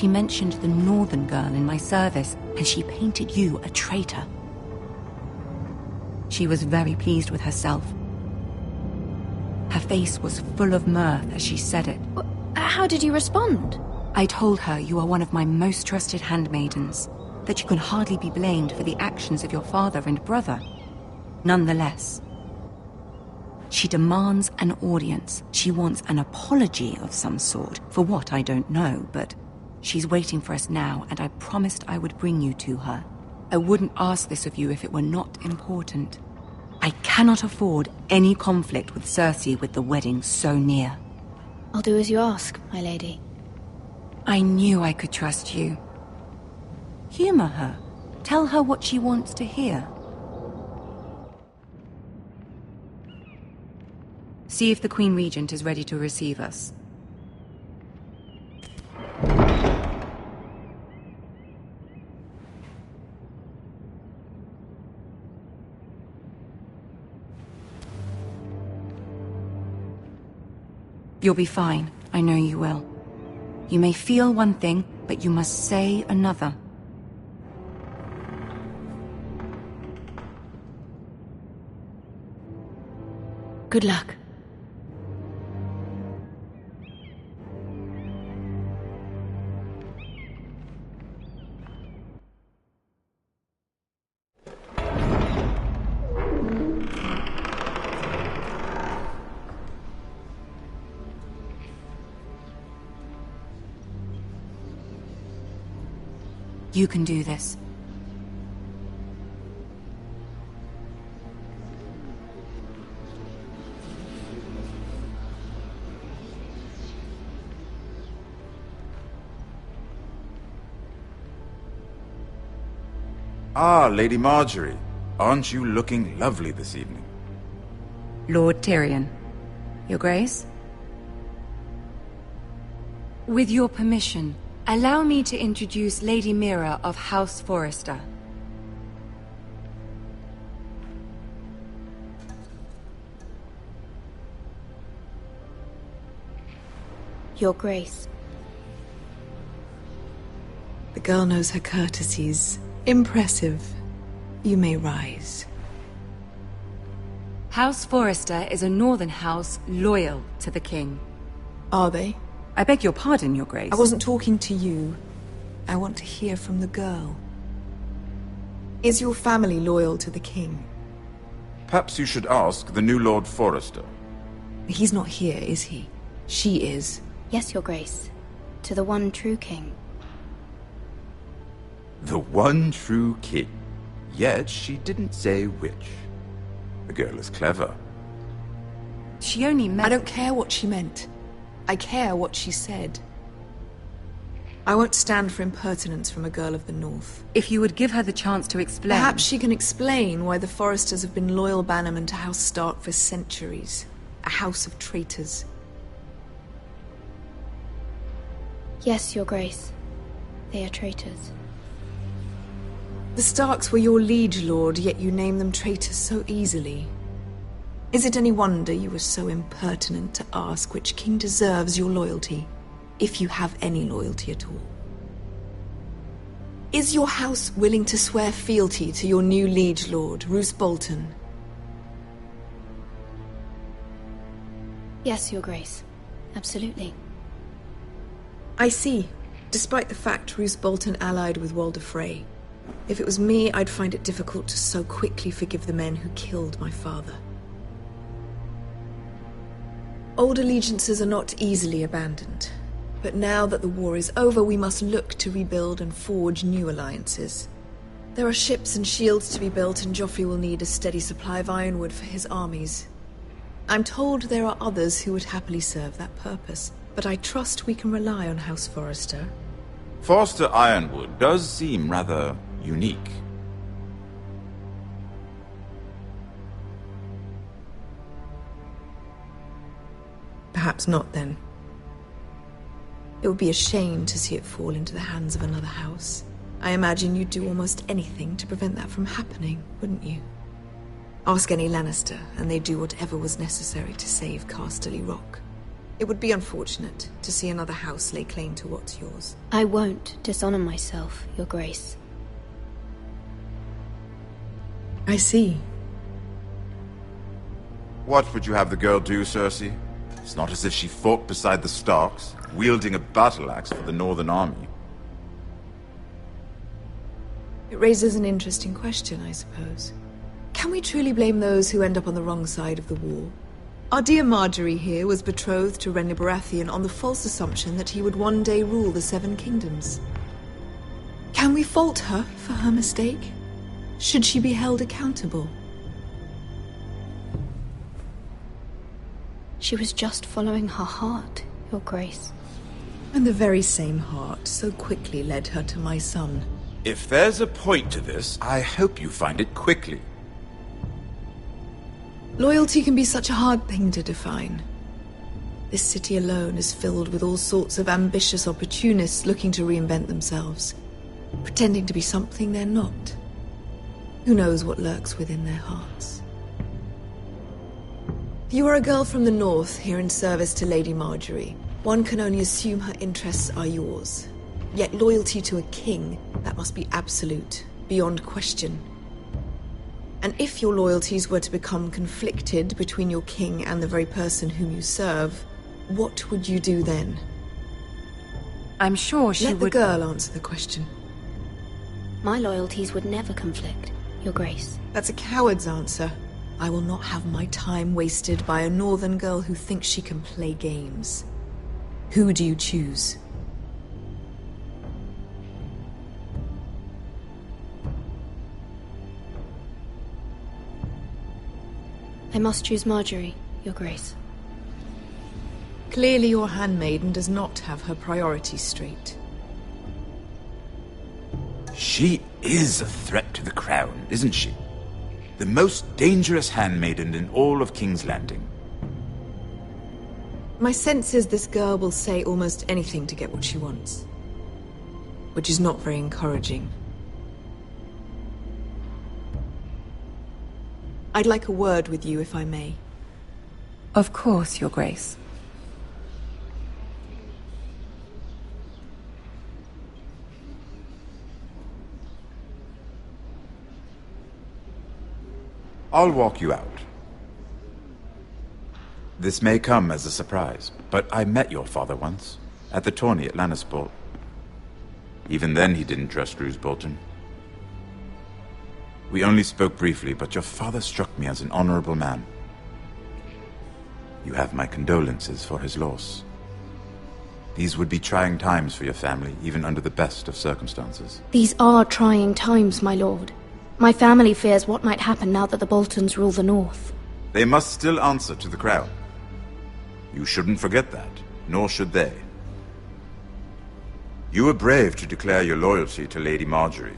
She mentioned the northern girl in my service, and she painted you a traitor. She was very pleased with herself. Her face was full of mirth as she said it. How did you respond? I told her you are one of my most trusted handmaidens, that you can hardly be blamed for the actions of your father and brother. Nonetheless, she demands an audience. She wants an apology of some sort, for what I don't know, but she's waiting for us now, and I promised I would bring you to her. I wouldn't ask this of you if it were not important. I cannot afford any conflict with Cersei with the wedding so near. I'll do as you ask, my lady. I knew I could trust you. Humor her. Tell her what she wants to hear. See if the Queen Regent is ready to receive us. You'll be fine. I know you will. You may feel one thing, but you must say another. Good luck. You can do this. Ah, Lady Marjorie. Aren't you looking lovely this evening? Lord Tyrion. Your Grace? With your permission, allow me to introduce Lady Mira of House Forrester. Your Grace. The girl knows her courtesies. Impressive. You may rise. House Forrester is a northern house loyal to the king. Are they? I beg your pardon, Your Grace. I wasn't talking to you. I want to hear from the girl. Is your family loyal to the king? Perhaps you should ask the new Lord Forrester. He's not here, is he? She is. Yes, Your Grace. To the one true king. The one true king. Yet she didn't say which. The girl is clever. She only meant... I don't care what she meant. I care what she said. I won't stand for impertinence from a girl of the North. If you would give her the chance to explain... Perhaps she can explain why the Forresters have been loyal bannermen to House Stark for centuries. A house of traitors. Yes, Your Grace. They are traitors. The Starks were your liege lord, yet you name them traitors so easily. Is it any wonder you were so impertinent to ask which king deserves your loyalty, if you have any loyalty at all? Is your house willing to swear fealty to your new liege lord, Roose Bolton? Yes, Your Grace. Absolutely. I see. Despite the fact Roose Bolton allied with Walder Frey. If it was me, I'd find it difficult to so quickly forgive the men who killed my father. Old allegiances are not easily abandoned. But now that the war is over, we must look to rebuild and forge new alliances. There are ships and shields to be built, and Joffrey will need a steady supply of ironwood for his armies. I'm told there are others who would happily serve that purpose, but I trust we can rely on House Forrester. Forster Ironwood does seem rather unique. Perhaps not, then. It would be a shame to see it fall into the hands of another house. I imagine you'd do almost anything to prevent that from happening, wouldn't you? Ask any Lannister, and they'd do whatever was necessary to save Casterly Rock. It would be unfortunate to see another house lay claim to what's yours. I won't dishonor myself, Your Grace. I see. What would you have the girl do, Cersei? It's not as if she fought beside the Starks, wielding a battle axe for the Northern Army. It raises an interesting question, I suppose. Can we truly blame those who end up on the wrong side of the war? Our dear Marjorie here was betrothed to Renly Baratheon on the false assumption that he would one day rule the Seven Kingdoms. Can we fault her for her mistake? Should she be held accountable? She was just following her heart, Your Grace. And the very same heart so quickly led her to my son. If there's a point to this, I hope you find it quickly. Loyalty can be such a hard thing to define. This city alone is filled with all sorts of ambitious opportunists looking to reinvent themselves, pretending to be something they're not. Who knows what lurks within their hearts? You are a girl from the north, here in service to Lady Marjorie. One can only assume her interests are yours. Yet loyalty to a king, that must be absolute, beyond question. And if your loyalties were to become conflicted between your king and the very person whom you serve, what would you do then? I'm sure she would... Let the girl answer the question. My loyalties would never conflict, Your Grace. That's a coward's answer. I will not have my time wasted by a northern girl who thinks she can play games. Who do you choose? I must choose Marjorie, Your Grace. Clearly your handmaiden does not have her priorities straight. She is a threat to the crown, isn't she? The most dangerous handmaiden in all of King's Landing. My sense is this girl will say almost anything to get what she wants. Which is not very encouraging. I'd like a word with you, if I may. Of course, Your Grace. I'll walk you out. This may come as a surprise, but I met your father once, at the tourney at Lannisport. Even then he didn't trust Roose Bolton. We only spoke briefly, but your father struck me as an honorable man. You have my condolences for his loss. These would be trying times for your family, even under the best of circumstances. These are trying times, my lord. My family fears what might happen now that the Boltons rule the North. They must still answer to the crown. You shouldn't forget that, nor should they. You were brave to declare your loyalty to Lady Marjorie.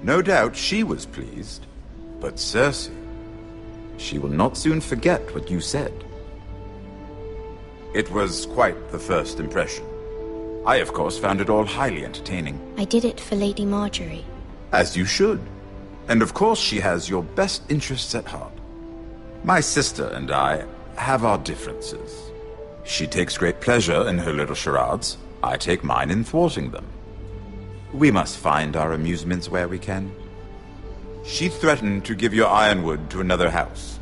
No doubt she was pleased, but Cersei, she will not soon forget what you said. It was quite the first impression. I, of course, found it all highly entertaining. I did it for Lady Marjorie. As you should. And of course she has your best interests at heart. My sister and I have our differences. She takes great pleasure in her little charades. I take mine in thwarting them. We must find our amusements where we can. She threatened to give your ironwood to another house.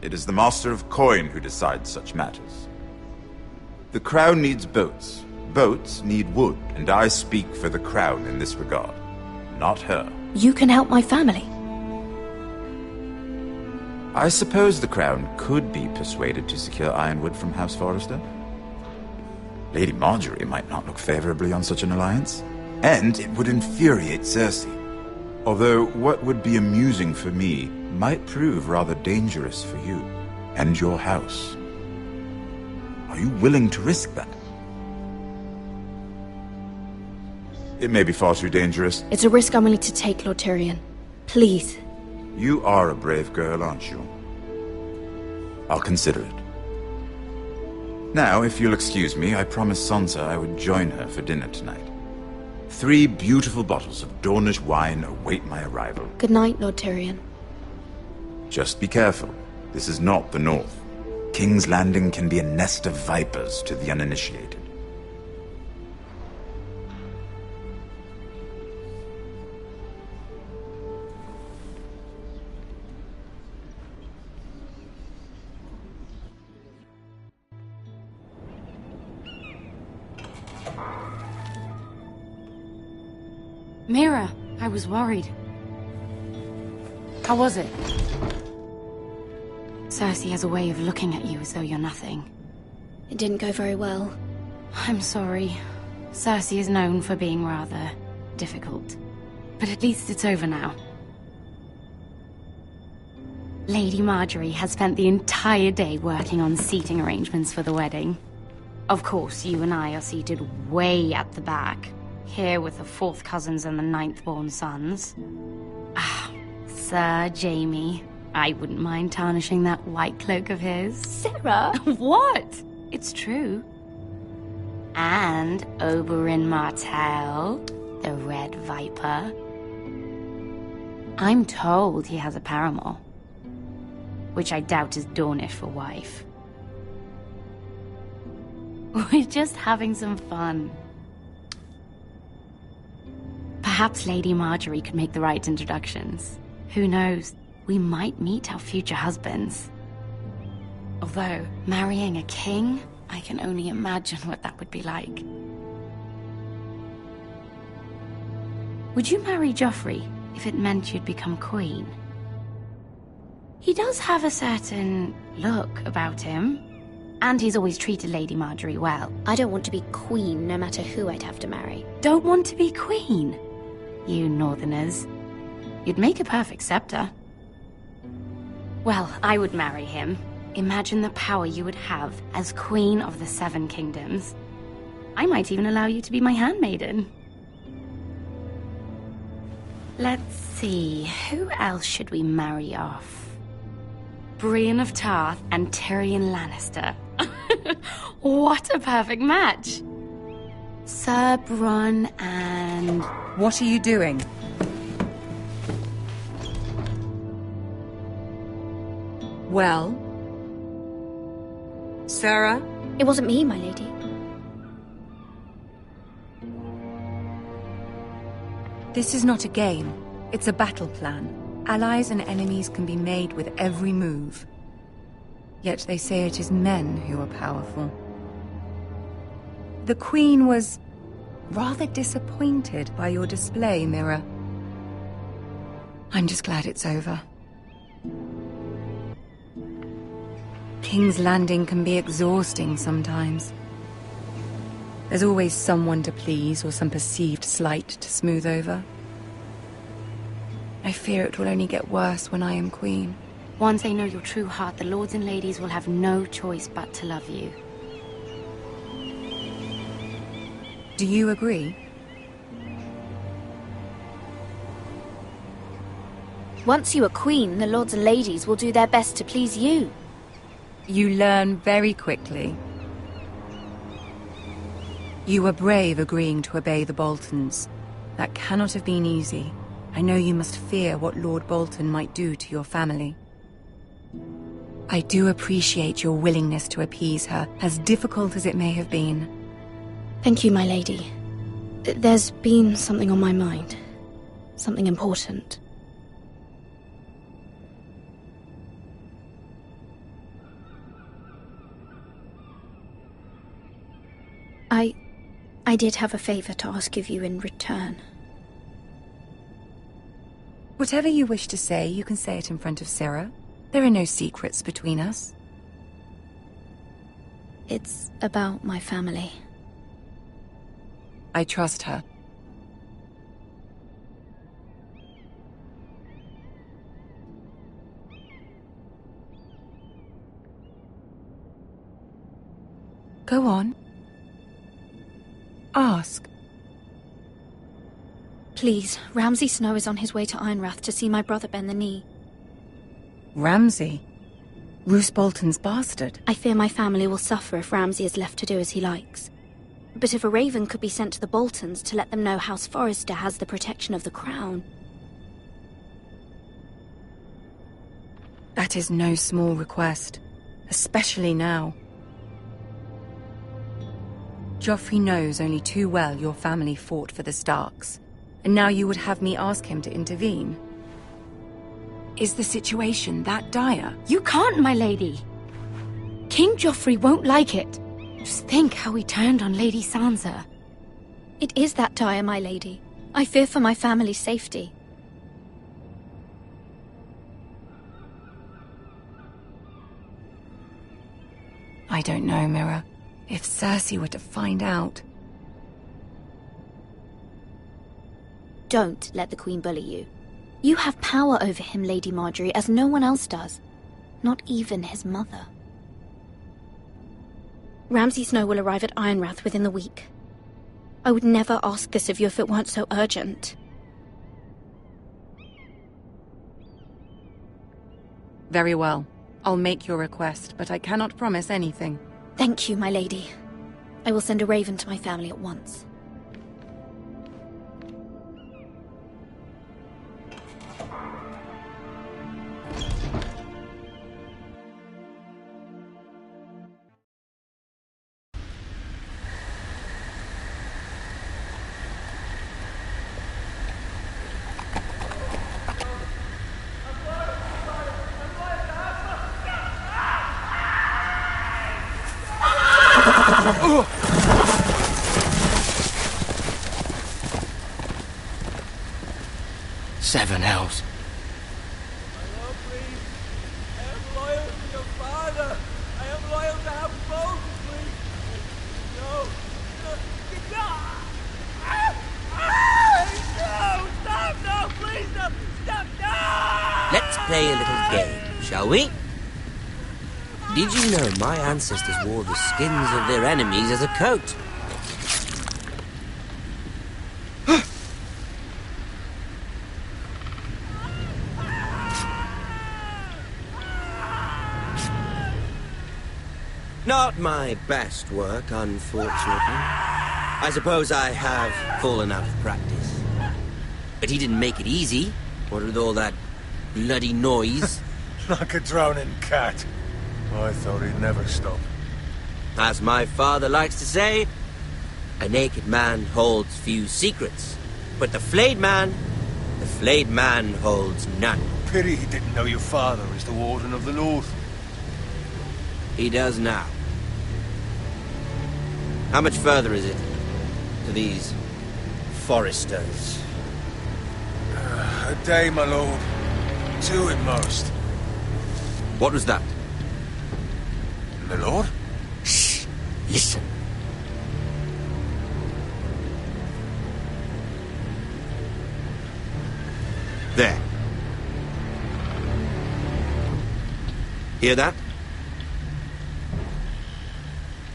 It is the Master of Coin who decides such matters. The crown needs boats. Boats need wood, and I speak for the crown in this regard, not her. You can help my family. I suppose the crown could be persuaded to secure ironwood from House Forrester. Lady Marjorie might not look favorably on such an alliance, and it would infuriate Cersei. Although what would be amusing for me might prove rather dangerous for you and your house. Are you willing to risk that? It may be far too dangerous. It's a risk I'm willing to take, Lord Tyrion. Please. You are a brave girl, aren't you? I'll consider it. Now, if you'll excuse me, I promised Sansa I would join her for dinner tonight. 3 beautiful bottles of Dornish wine await my arrival. Good night, Lord Tyrion. Just be careful. This is not the North. King's Landing can be a nest of vipers to the uninitiated. Mira, I was worried. How was it? Cersei has a way of looking at you as though you're nothing. It didn't go very well. I'm sorry. Cersei is known for being rather difficult. But at least it's over now. Lady Marjorie has spent the entire day working on seating arrangements for the wedding. Of course, you and I are seated way at the back. Here with the 4th cousins and the 9th-born sons. Ah, Sir Jaime. I wouldn't mind tarnishing that white cloak of his. Sarah! What? It's true. And Oberyn Martell, the Red Viper. I'm told he has a paramour. Which I doubt is Dornish for wife. We're just having some fun. Perhaps Lady Marjorie could make the right introductions. Who knows? We might meet our future husbands. Although, marrying a king, I can only imagine what that would be like. Would you marry Joffrey if it meant you'd become queen? He does have a certain look about him. And he's always treated Lady Marjorie well. I don't want to be queen, no matter who I'd have to marry. Don't want to be queen? You northerners. You'd make a perfect scepter. Well, I would marry him. Imagine the power you would have as Queen of the 7 Kingdoms. I might even allow you to be my handmaiden. Let's see, who else should we marry off? Brienne of Tarth and Tyrion Lannister. What a perfect match! Sir Bronn and... What are you doing? Well? Sarah? It wasn't me, my lady. This is not a game. It's a battle plan. Allies and enemies can be made with every move. Yet they say it is men who are powerful. The Queen was rather disappointed by your display, Mira. I'm just glad it's over. King's Landing can be exhausting sometimes. There's always someone to please or some perceived slight to smooth over. I fear it will only get worse when I am queen. Once they know your true heart, the lords and ladies will have no choice but to love you. Do you agree? Once you are queen, the lords and ladies will do their best to please you. You learn very quickly. You were brave agreeing to obey the Boltons. That cannot have been easy. I know you must fear what Lord Bolton might do to your family. I do appreciate your willingness to appease her, as difficult as it may have been. Thank you, my lady. There's been something on my mind. Something important. I did have a favor to ask of you in return. Whatever you wish to say, you can say it in front of Sarah. There are no secrets between us. It's about my family. I trust her. Go on. Ask. Please, Ramsay Snow is on his way to Ironrath to see my brother bend the knee. Ramsay? Roose Bolton's bastard? I fear my family will suffer if Ramsay is left to do as he likes. But if a raven could be sent to the Boltons to let them know House Forrester has the protection of the crown... That is no small request. especially now. Joffrey knows only too well your family fought for the Starks, and now you would have me ask him to intervene. Is the situation that dire? You can't, my lady. King Joffrey won't like it. Just think how he turned on Lady Sansa. It is that dire, my lady. I fear for my family's safety. I don't know, Mira. If Cersei were to find out... Don't let the Queen bully you. You have power over him, Lady Marjorie, as no one else does. Not even his mother. Ramsay Snow will arrive at Ironrath within the week. I would never ask this of you if it weren't so urgent. Very well. I'll make your request, but I cannot promise anything. Thank you, my lady. I will send a raven to my family at once. Seven hells. Let's play a little game, shall we? Did you know my ancestors wore the skins of their enemies as a coat? Not my best work, unfortunately. I suppose I have fallen out of practice. But he didn't make it easy. What with all that bloody noise? Like a drowning cat. I thought he'd never stop. As my father likes to say, a naked man holds few secrets. But the flayed man holds none. Pity he didn't know your father is the Warden of the North. He does now. How much further is it to these foresters? A day, my lord. 2 at most. What was that? My lord? Shh! Listen. There. Hear that?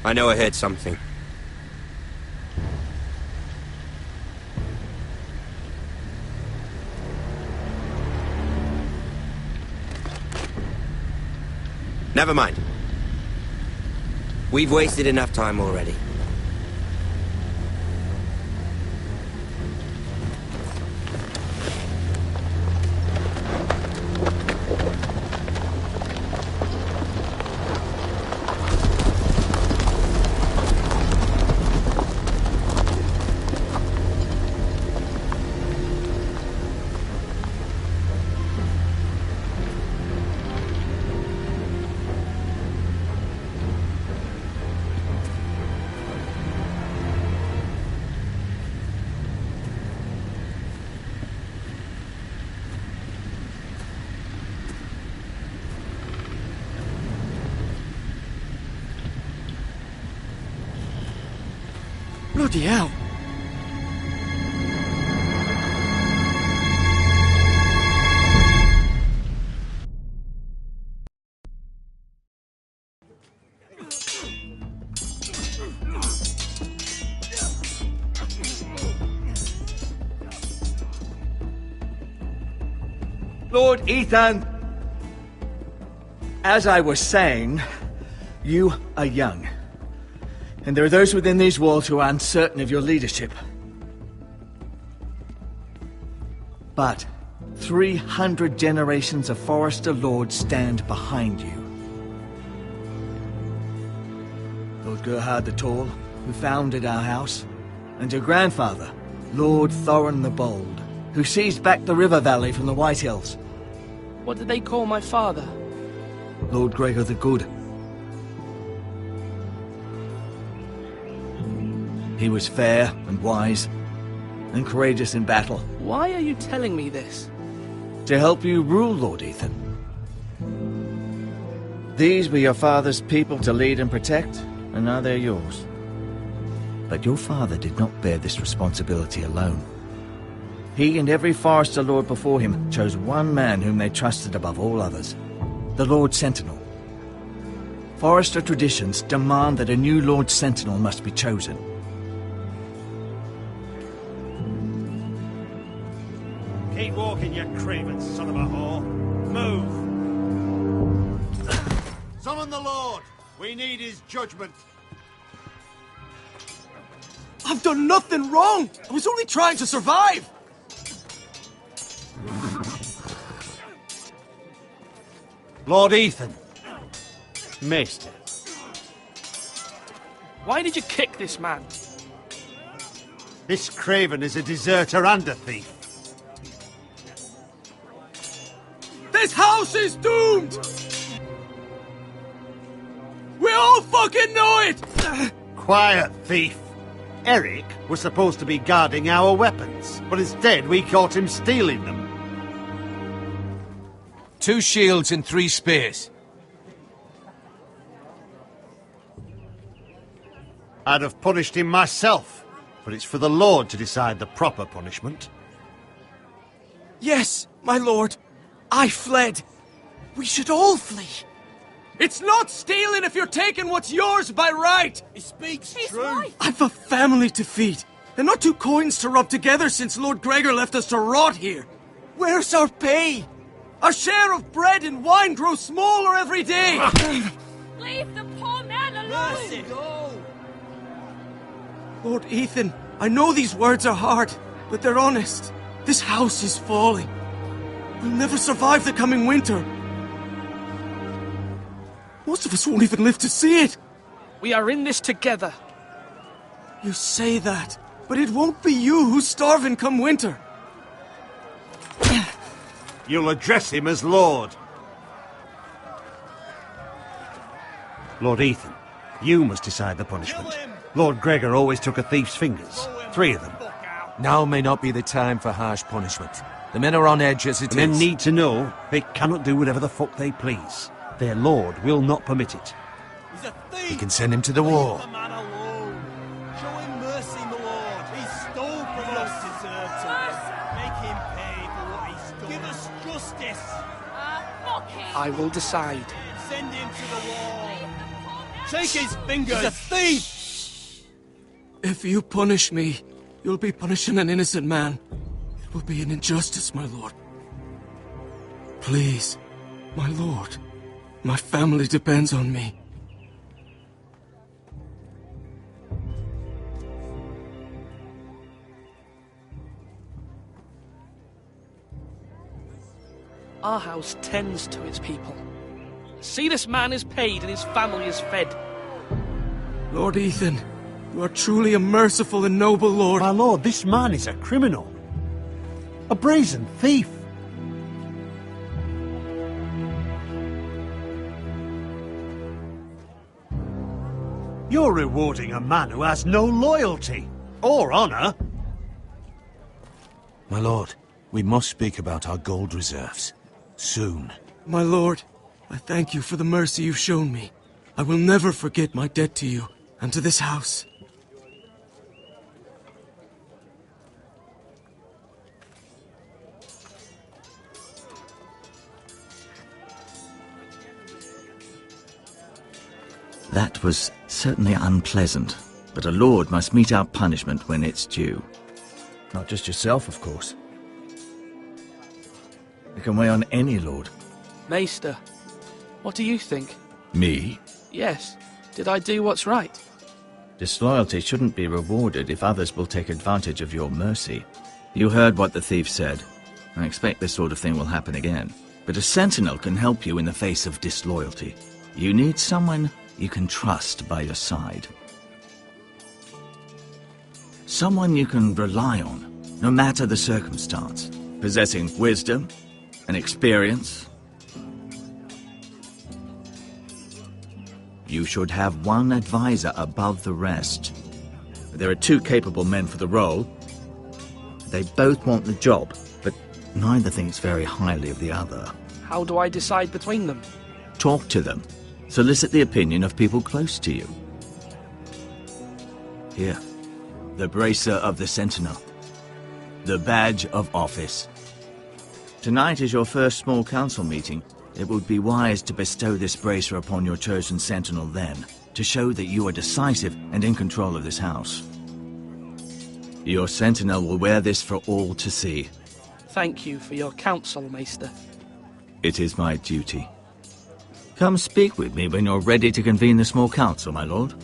I know I heard something. Never mind. We've wasted enough time already. Bloody hell. Lord Ethan! As I was saying, you are young. And there are those within these walls who are uncertain of your leadership. But 300 generations of Forester Lords stand behind you. Gerhard the Tall, who founded our house, and your grandfather, Lord Thorin the Bold, who seized back the river valley from the White Hills. What did they call my father? Lord Gregor the Good. He was fair and wise, and courageous in battle. Why are you telling me this? To help you rule, Lord Ethan. These were your father's people to lead and protect, and now they're yours. But your father did not bear this responsibility alone. He and every Forester Lord before him chose one man whom they trusted above all others, the Lord Sentinel. Forester traditions demand that a new Lord Sentinel must be chosen. Keep walking, you craven son of a whore. Move! Summon the Lord! We need his judgment. I've done nothing wrong! I was only trying to survive! Lord Ethan. Maester. Why did you kick this man? This craven is a deserter and a thief. This house is doomed! We all fucking know it! Quiet, thief. Eric was supposed to be guarding our weapons, but instead we caught him stealing them. 2 shields and 3 spears. I'd have punished him myself, but it's for the Lord to decide the proper punishment. Yes, my lord. I fled. We should all flee. It's not stealing if you're taking what's yours by right. He speaks He's true. Right. I've a family to feed, and not 2 coins to rub together since Lord Gregor left us to rot here. Where's our pay? Our share of bread and wine grows smaller every day. Leave the poor man alone! Mercy, go! Lord Ethan, I know these words are hard, but they're honest. This house is falling. We'll never survive the coming winter. Most of us won't even live to see it. We are in this together. You say that, but it won't be you who's starving come winter. You'll address him as Lord. Lord Ethan, you must decide the punishment. Lord Gregor always took a thief's fingers. 3 of them. Now may not be the time for harsh punishment. The men are on edge as it is. Men need to know they cannot do whatever the fuck they please. Their lord will not permit it. He's a thief! We can send him to the war. Show him mercy, my lord. He stole from us. Make him pay for what he stole. Give us justice. I will decide. Send him to the wall. Take his fingers. He's a thief. If you punish me, you'll be punishing an innocent man. It will be an injustice, my lord. Please, my lord. My family depends on me. Our house tends to its people. See, this man is paid and his family is fed. Lord Ethan, you are truly a merciful and noble lord. My lord, this man is a criminal. A brazen thief. You're rewarding a man who has no loyalty or honor. My lord, we must speak about our gold reserves. Soon. My lord, I thank you for the mercy you've shown me. I will never forget my debt to you and to this house. That was certainly unpleasant, but a lord must meet our punishment when it's due. Not just yourself, of course. It can weigh on any lord. Maester, what do you think? Me? Yes. Did I do what's right? Disloyalty shouldn't be rewarded if others will take advantage of your mercy. You heard what the thief said. I expect this sort of thing will happen again. But a sentinel can help you in the face of disloyalty. You need someone you can trust by your side. Someone you can rely on, no matter the circumstance, possessing wisdom and experience. You should have one advisor above the rest. There are two capable men for the role. They both want the job, but neither thinks very highly of the other. How do I decide between them? Talk to them. Solicit the opinion of people close to you. Here, the bracer of the Sentinel. The badge of office. Tonight is your first small council meeting. It would be wise to bestow this bracer upon your chosen Sentinel then, to show that you are decisive and in control of this house. Your Sentinel will wear this for all to see. Thank you for your counsel, Maester. It is my duty. Come speak with me when you're ready to convene the small council, my lord.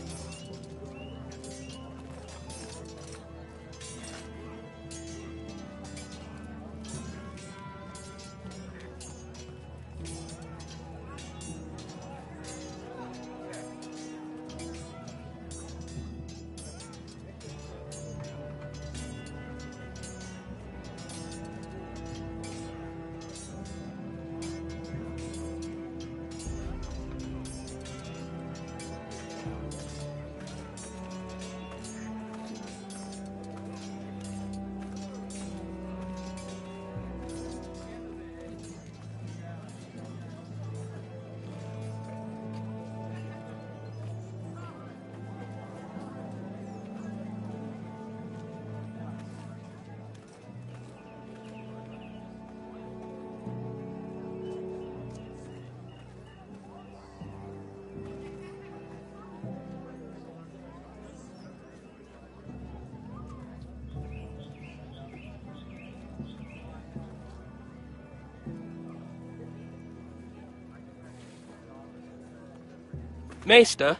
Maester?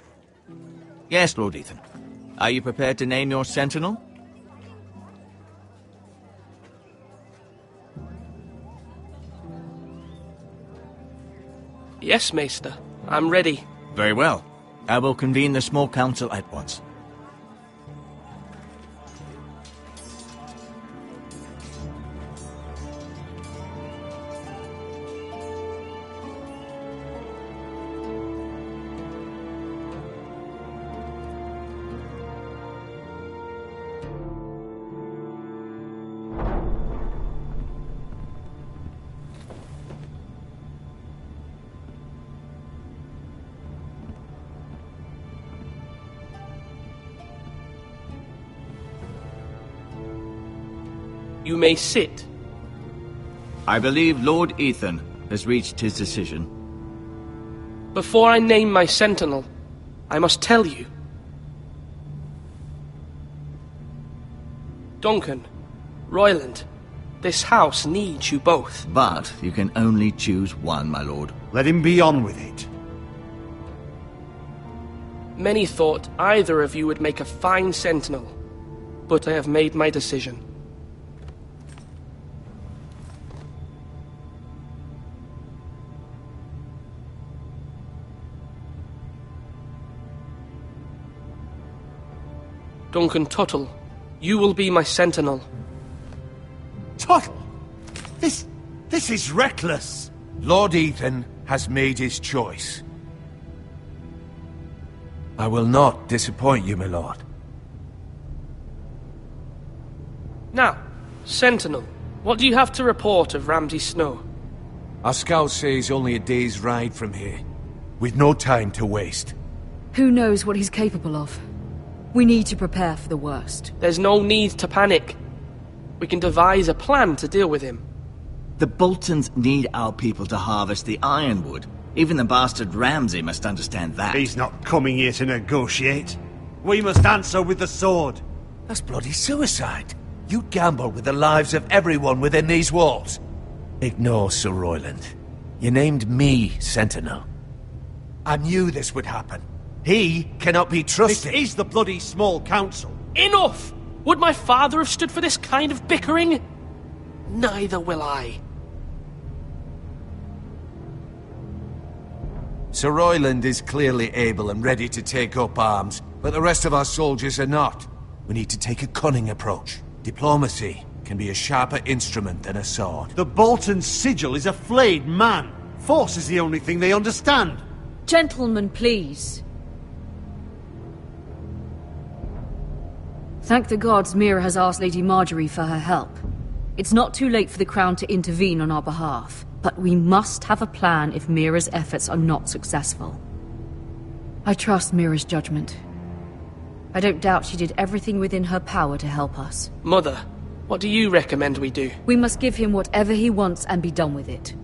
Yes, Lord Ethan. Are you prepared to name your Sentinel? Yes, Maester. I'm ready. Very well. I will convene the small council at once. You may sit. I believe Lord Ethan has reached his decision. Before I name my Sentinel, I must tell you. Duncan, Royland, this house needs you both. But you can only choose one, my lord. Let him be on with it. Many thought either of you would make a fine Sentinel, but I have made my decision. Duncan Tuttle, you will be my Sentinel. Tuttle! This is reckless! Lord Ethan has made his choice. I will not disappoint you, my lord. Now, Sentinel, what do you have to report of Ramsay Snow? Our scouts say he's only a day's ride from here, with no time to waste. Who knows what he's capable of? We need to prepare for the worst. There's no need to panic. We can devise a plan to deal with him. The Boltons need our people to harvest the ironwood. Even the bastard Ramsay must understand that. He's not coming here to negotiate. We must answer with the sword. That's bloody suicide. You gamble with the lives of everyone within these walls. Ignore Sir Royland. You named me Sentinel. I knew this would happen. He cannot be trusted. This is the bloody small council. Enough! Would my father have stood for this kind of bickering? Neither will I. Sir Royland is clearly able and ready to take up arms, but the rest of our soldiers are not. We need to take a cunning approach. Diplomacy can be a sharper instrument than a sword. The Bolton sigil is a flayed man. Force is the only thing they understand. Gentlemen, please. Thank the gods Mira has asked Lady Marjorie for her help. It's not too late for the Crown to intervene on our behalf, but we must have a plan if Mira's efforts are not successful. I trust Mira's judgment. I don't doubt she did everything within her power to help us. Mother, what do you recommend we do? We must give him whatever he wants and be done with it.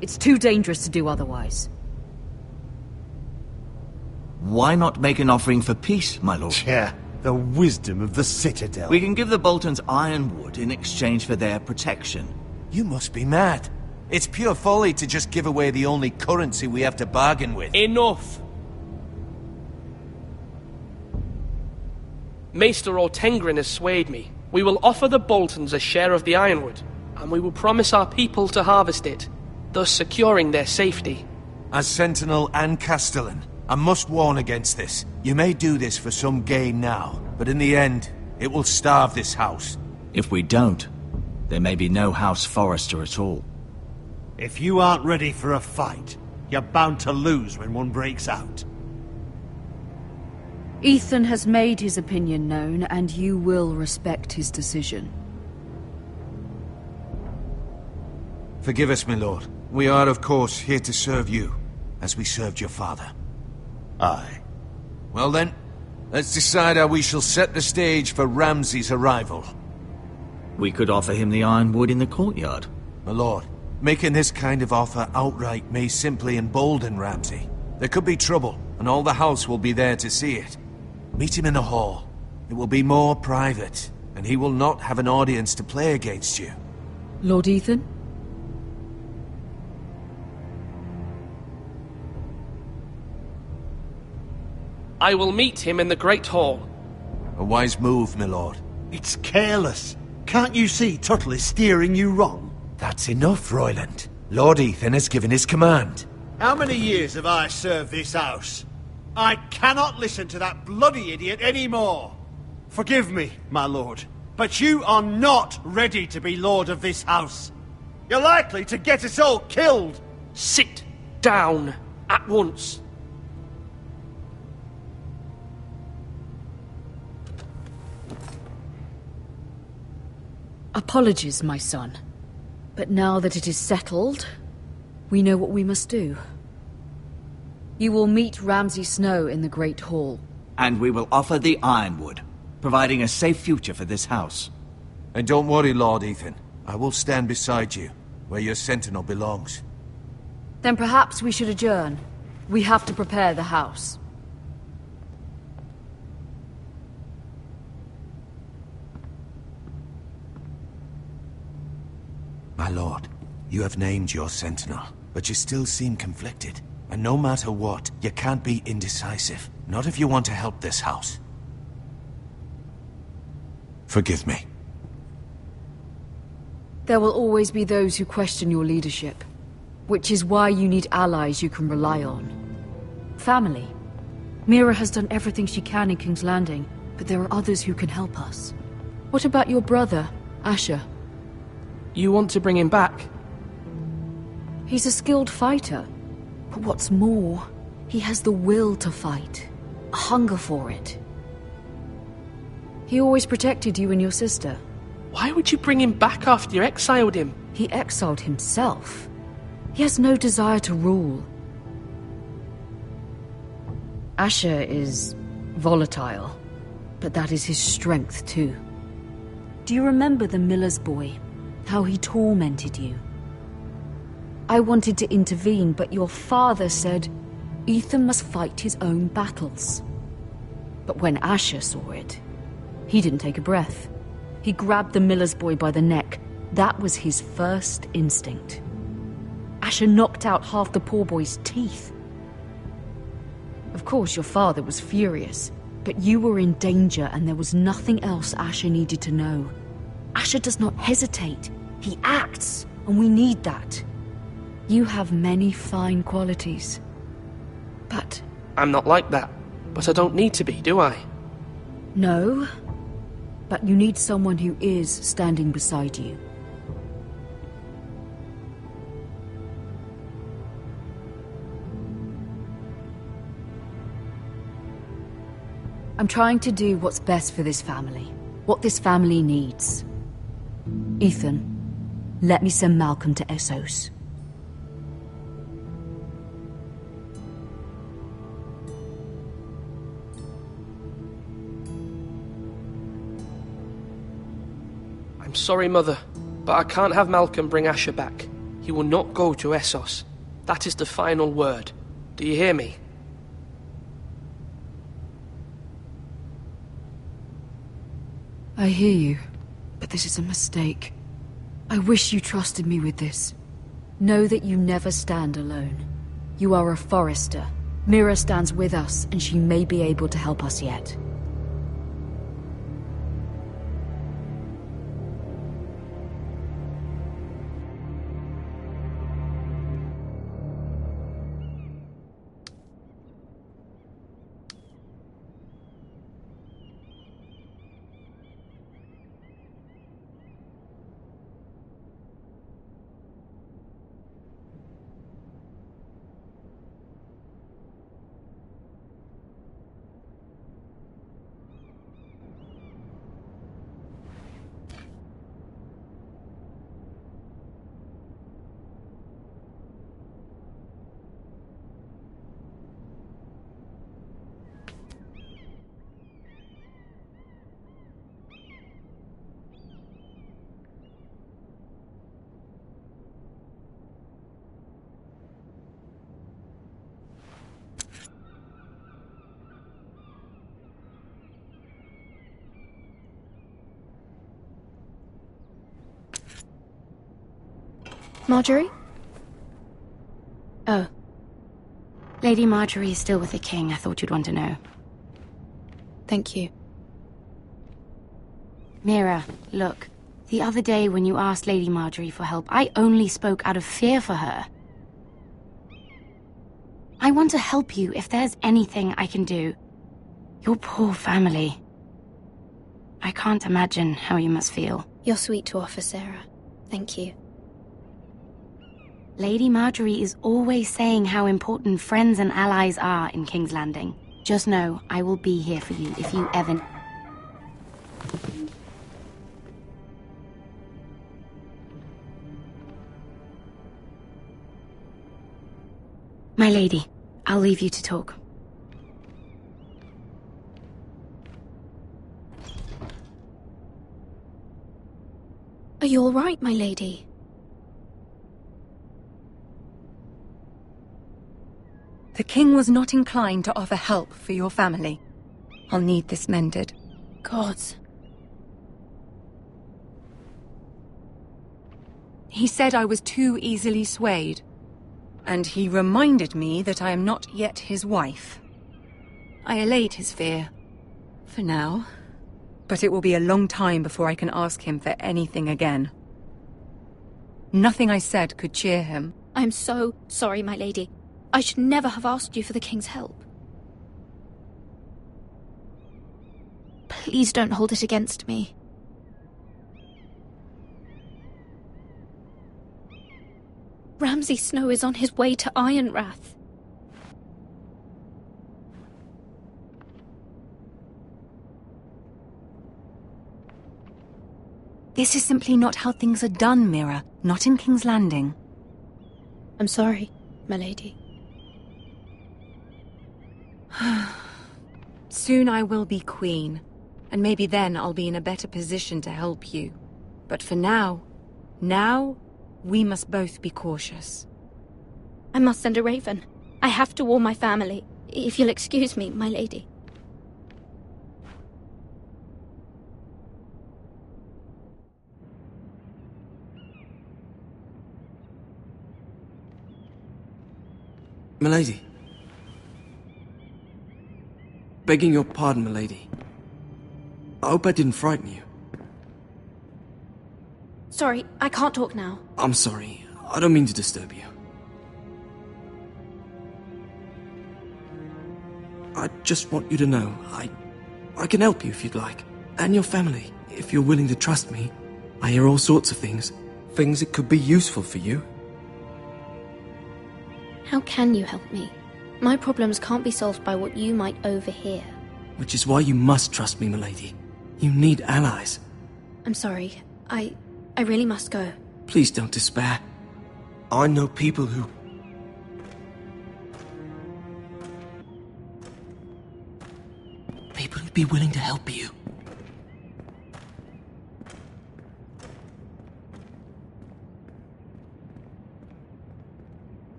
It's too dangerous to do otherwise. Why not make an offering for peace, my lord? Yeah, the wisdom of the Citadel. We can give the Boltons ironwood in exchange for their protection. You must be mad. It's pure folly to just give away the only currency we have to bargain with. Enough! Maester Ortengrin has swayed me. We will offer the Boltons a share of the ironwood, and we will promise our people to harvest it, thus securing their safety. As Sentinel and Castellan, I must warn against this. You may do this for some gain now, but in the end, it will starve this house. If we don't, there may be no House Forrester at all. If you aren't ready for a fight, you're bound to lose when one breaks out. Ethan has made his opinion known, and you will respect his decision. Forgive us, my lord. We are, of course, here to serve you, as we served your father. Aye. Well then, let's decide how we shall set the stage for Ramsay's arrival. We could offer him the ironwood in the courtyard. My lord, making this kind of offer outright may simply embolden Ramsay. There could be trouble, and all the house will be there to see it. Meet him in the hall. It will be more private, and he will not have an audience to play against you. Lord Ethan? I will meet him in the Great Hall. A wise move, my lord. It's careless. Can't you see Tuttle is steering you wrong? That's enough, Royland. Lord Ethan has given his command. How many years have I served this house? I cannot listen to that bloody idiot anymore. Forgive me, my lord, but you are not ready to be lord of this house. You're likely to get us all killed. Sit down at once. Apologies, my son. But now that it is settled, we know what we must do. You will meet Ramsay Snow in the Great Hall. And we will offer the ironwood, providing a safe future for this house. And don't worry, Lord Ethan. I will stand beside you, where your sentinel belongs. Then perhaps we should adjourn. We have to prepare the house. My lord, you have named your sentinel, but you still seem conflicted. And no matter what, you can't be indecisive. Not if you want to help this house. Forgive me. There will always be those who question your leadership, which is why you need allies you can rely on. Family. Mira has done everything she can in King's Landing, but there are others who can help us. What about your brother, Asher? You want to bring him back? He's a skilled fighter. But what's more, he has the will to fight. A hunger for it. He always protected you and your sister. Why would you bring him back after you exiled him? He exiled himself. He has no desire to rule. Asher is volatile, but that is his strength too. Do you remember the miller's boy? How he tormented you? I wanted to intervene, but your father said Ethan must fight his own battles. But when Asher saw it, he didn't take a breath. He grabbed the miller's boy by the neck. That was his first instinct. Asher knocked out half the poor boy's teeth. Of course, your father was furious, but you were in danger and there was nothing else Asher needed to know. Asher does not hesitate. He acts, and we need that. You have many fine qualities. But... I'm not like that. But I don't need to be, do I? No. But you need someone who is standing beside you. I'm trying to do what's best for this family. What this family needs. Ethan, let me send Malcolm to Essos. I'm sorry, Mother, but I can't have Malcolm bring Asher back. He will not go to Essos. That is the final word. Do you hear me? I hear you, but this is a mistake. I wish you trusted me with this. Know that you never stand alone. You are a Forrester. Mira stands with us, and she may be able to help us yet. Marjorie? Oh. Lady Marjorie is still with the king. I thought you'd want to know. Thank you. Mira, look. The other day when you asked Lady Marjorie for help, I only spoke out of fear for her. I want to help you if there's anything I can do. Your poor family. I can't imagine how you must feel. You're sweet to offer, Sarah. Thank you. Lady Marjorie is always saying how important friends and allies are in King's Landing. Just know, I will be here for you if you ever... My lady, I'll leave you to talk. Are you all right, my lady? The king was not inclined to offer help for your family. I'll need this mended. Gods. He said I was too easily swayed. And he reminded me that I am not yet his wife. I allayed his fear. For now. But it will be a long time before I can ask him for anything again. Nothing I said could cheer him. I'm so sorry, my lady. I should never have asked you for the king's help. Please don't hold it against me. Ramsay Snow is on his way to Ironrath. This is simply not how things are done, Mira. Not in King's Landing. I'm sorry, my lady. Soon I will be queen, and maybe then I'll be in a better position to help you. But for now, we must both be cautious. I must send a raven. I have to warn my family. If you'll excuse me, my lady. Milady. Begging your pardon, milady. I hope I didn't frighten you. Sorry, I can't talk now. I'm sorry. I don't mean to disturb you. I just want you to know, I can help you if you'd like. And your family, if you're willing to trust me. I hear all sorts of things. Things that could be useful for you. How can you help me? My problems can't be solved by what you might overhear. Which is why you must trust me, milady. You need allies. I'm sorry. I really must go. Please don't despair. I know people who... People who'd be willing to help you.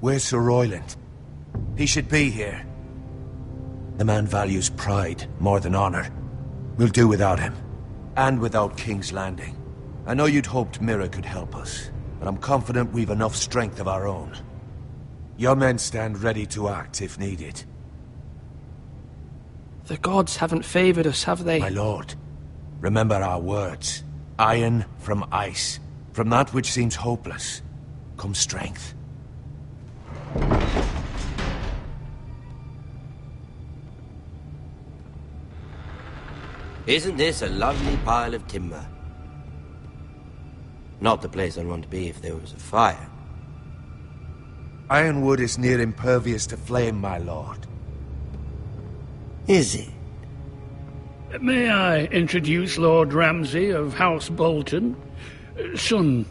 Where's Sir Royland? He should be here. The man values pride more than honor. We'll do without him. And without King's Landing. I know you'd hoped Mira could help us, but I'm confident we've enough strength of our own. Your men stand ready to act if needed. The gods haven't favored us, have they? My lord, remember our words. Iron from ice. From that which seems hopeless comes strength. Isn't this a lovely pile of timber? Not the place I'd want to be if there was a fire. Ironwood is near impervious to flame, my lord. Is it? May I introduce Lord Ramsay of House Bolton, son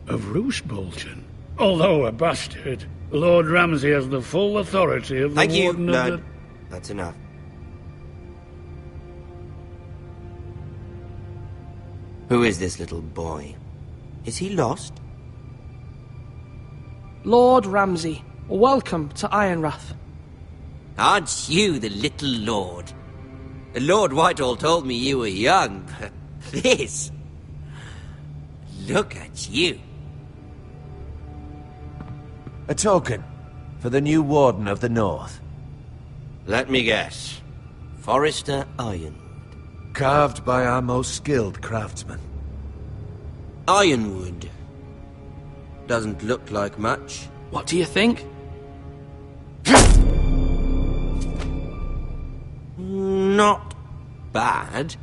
of Roose Bolton. Although a bastard, Lord Ramsay has the full authority of the Thank you, Warden Lord. of the... That's enough. Who is this little boy? Is he lost? Lord Ramsay, welcome to Ironrath. Aren't you the little lord? Lord Whitehall told me you were young, but this... Look at you. A token for the new Warden of the North. Let me guess. Forrester Ironwood. Carved by our most skilled craftsmen. Ironwood. Doesn't look like much. What do you think? Not bad.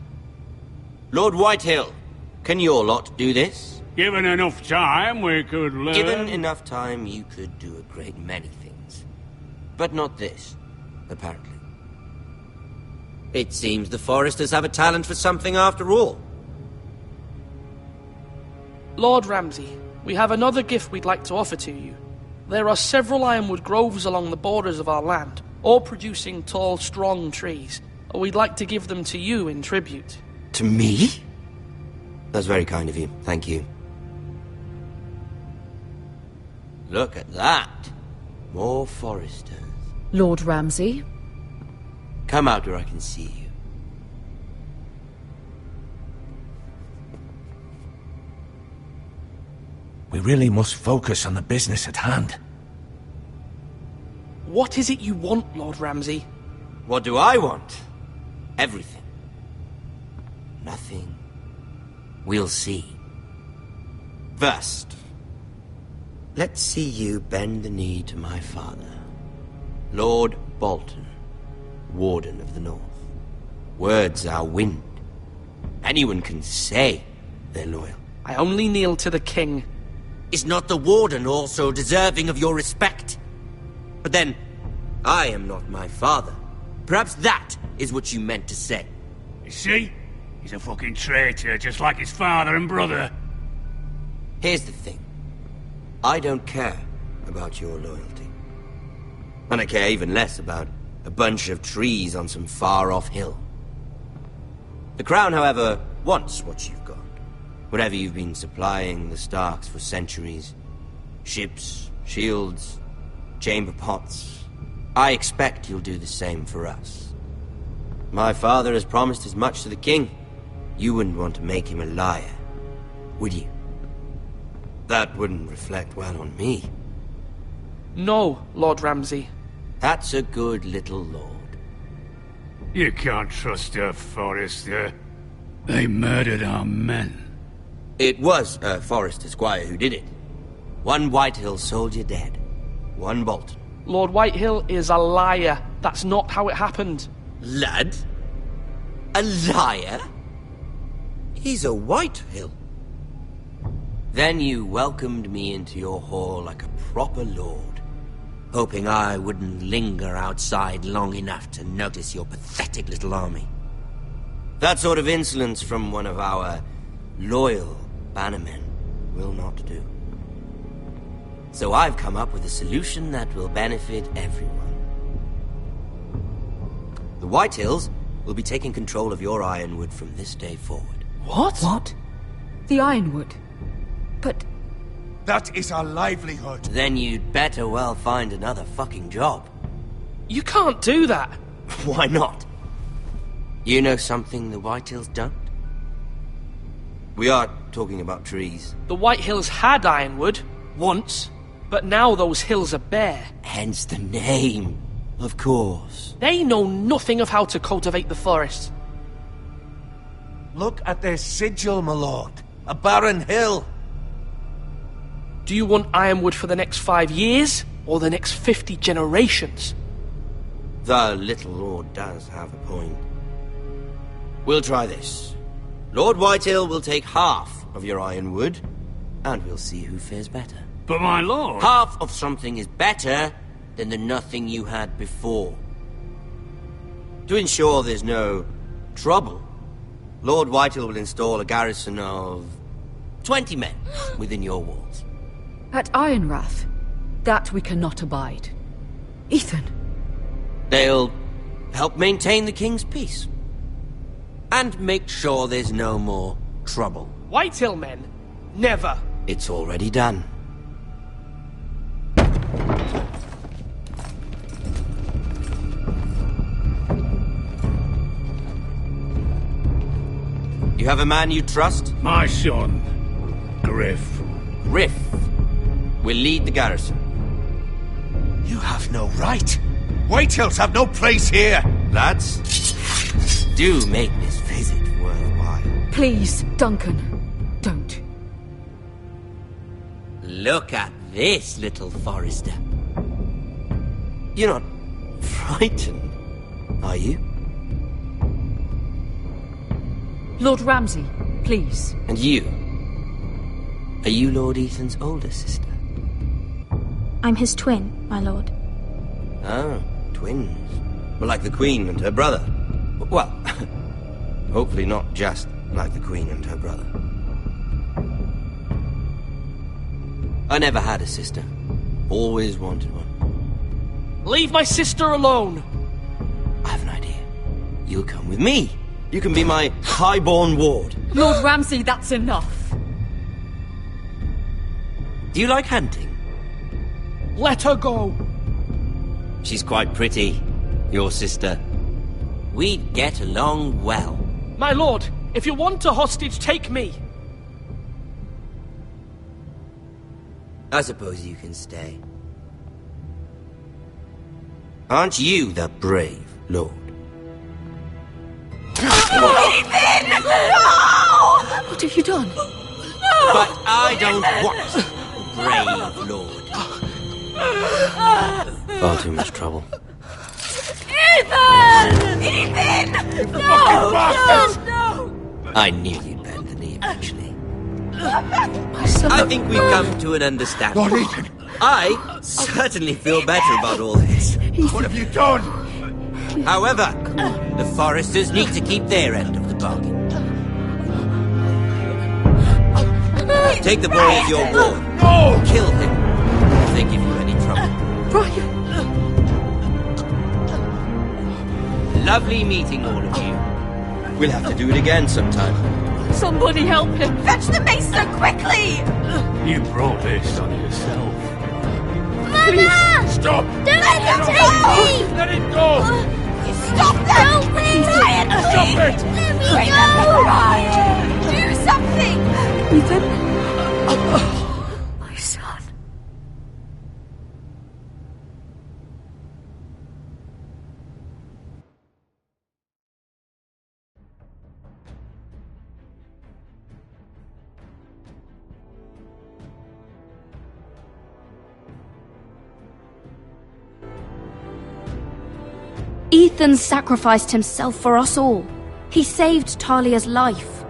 Lord Whitehill, can your lot do this? Given enough time, we could learn... Given enough time, you could do a great many things. But not this, apparently. It seems the Foresters have a talent for something after all. Lord Ramsay, we have another gift we'd like to offer to you. There are several ironwood groves along the borders of our land, all producing tall, strong trees. We'd like to give them to you in tribute. To me? That's very kind of you. Thank you. Look at that. More Foresters. Lord Ramsay? Come out where I can see you. We really must focus on the business at hand. What is it you want, Lord Ramsay? What do I want? Everything. Nothing. We'll see. First, let's see you bend the knee to my father, Lord Bolton, Warden of the North. Words are wind. Anyone can say they're loyal. I only kneel to the king. Is not the Warden also deserving of your respect? But then, I am not my father. Perhaps that is what you meant to say. You see? He's a fucking traitor, just like his father and brother. Here's the thing. I don't care about your loyalty. And I care even less about a bunch of trees on some far-off hill. The Crown, however, wants what you've got. Whatever you've been supplying the Starks for centuries. Ships, shields, chamber pots. I expect you'll do the same for us. My father has promised as much to the king. You wouldn't want to make him a liar, would you? That wouldn't reflect well on me. No, Lord Ramsay. That's a good little lord. You can't trust her, Forrester. They murdered our men. It was a Forrester squire who did it. One Whitehill soldier dead. One Bolton. Lord Whitehill is a liar. That's not how it happened. Lad? A liar? He's a Whitehill. Then you welcomed me into your hall like a proper lord, hoping I wouldn't linger outside long enough to notice your pathetic little army. That sort of insolence from one of our loyal bannermen will not do. So I've come up with a solution that will benefit everyone. The Whitehills will be taking control of your Ironwood from this day forward. What? What? The Ironwood? But... That is our livelihood. Then you'd better well find another fucking job. You can't do that. Why not? You know something the Whitehills don't? We are talking about trees. The Whitehills had Ironwood, once, but now those hills are bare. Hence the name, of course. They know nothing of how to cultivate the forest. Look at their sigil, my lord. A barren hill. Do you want Ironwood for the next 5 years, or the next 50 generations? The little lord does have a point. We'll try this. Lord Whitehill will take half of your Ironwood, and we'll see who fares better. But my lord... Half of something is better than the nothing you had before. To ensure there's no trouble, Lord Whitehill will install a garrison of 20 men within your walls. At Ironrath? That we cannot abide. Ethan. They'll help maintain the king's peace. And make sure there's no more trouble. Whitehill men? Never. It's already done. You have a man you trust? My son, Griff. Griff will lead the garrison. You have no right. Whitehills have no place here. Lads, do make this visit worthwhile. Please, Duncan, don't. Look at this, little Forrester. You're not frightened, are you? Lord Ramsay, please. And you? Are you Lord Ethan's older sister? I'm his twin, my lord. Oh, twins. Well, like the Queen and her brother. Well, hopefully not just like the Queen and her brother. I never had a sister. Always wanted one. Leave my sister alone! I have an idea. You'll come with me. You can be my highborn ward. Lord Ramsay, that's enough. Do you like hunting? Let her go! She's quite pretty, your sister. We'd get along well. My lord, if you want a hostage, take me. I suppose you can stay. Aren't you the brave lord? Ethan! No! What have you done? No! But I don't want brave lord. Far too much trouble. Ethan! Ethan! No! No! I knew you'd bend the knee eventually. My son... I think we've come to an understanding. Lord Ethan! I certainly feel better about all this. What have you done? However, the Foresters need to keep their end of the bargain. Take the boy as your ward. No! Kill him if they give you any trouble. Brian! Lovely meeting all of you. We'll have to do it again sometime. Somebody help him! Fetch the maester quickly! You brought this on yourself. Mama! Stop! Don't let him take me! Let it go! Stop that! Help me! Try it, Stop it! Let me go! Ethan sacrificed himself for us all. He saved Talia's life.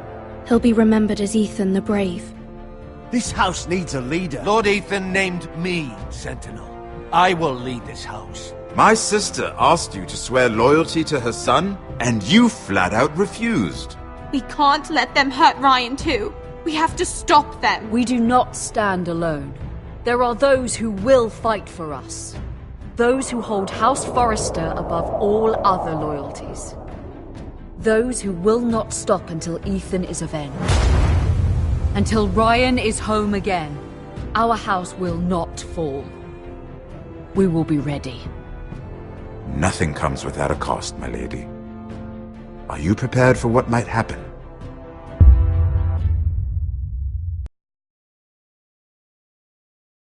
He'll be remembered as Ethan the Brave. This house needs a leader. Lord Ethan named me Sentinel. I will lead this house. My sister asked you to swear loyalty to her son, and you flat out refused. We can't let them hurt Ryan too. We have to stop them. We do not stand alone. There are those who will fight for us. Those who hold House Forrester above all other loyalties. Those who will not stop until Ethan is avenged. Until Ryan is home again, our house will not fall. We will be ready. Nothing comes without a cost, my lady. Are you prepared for what might happen?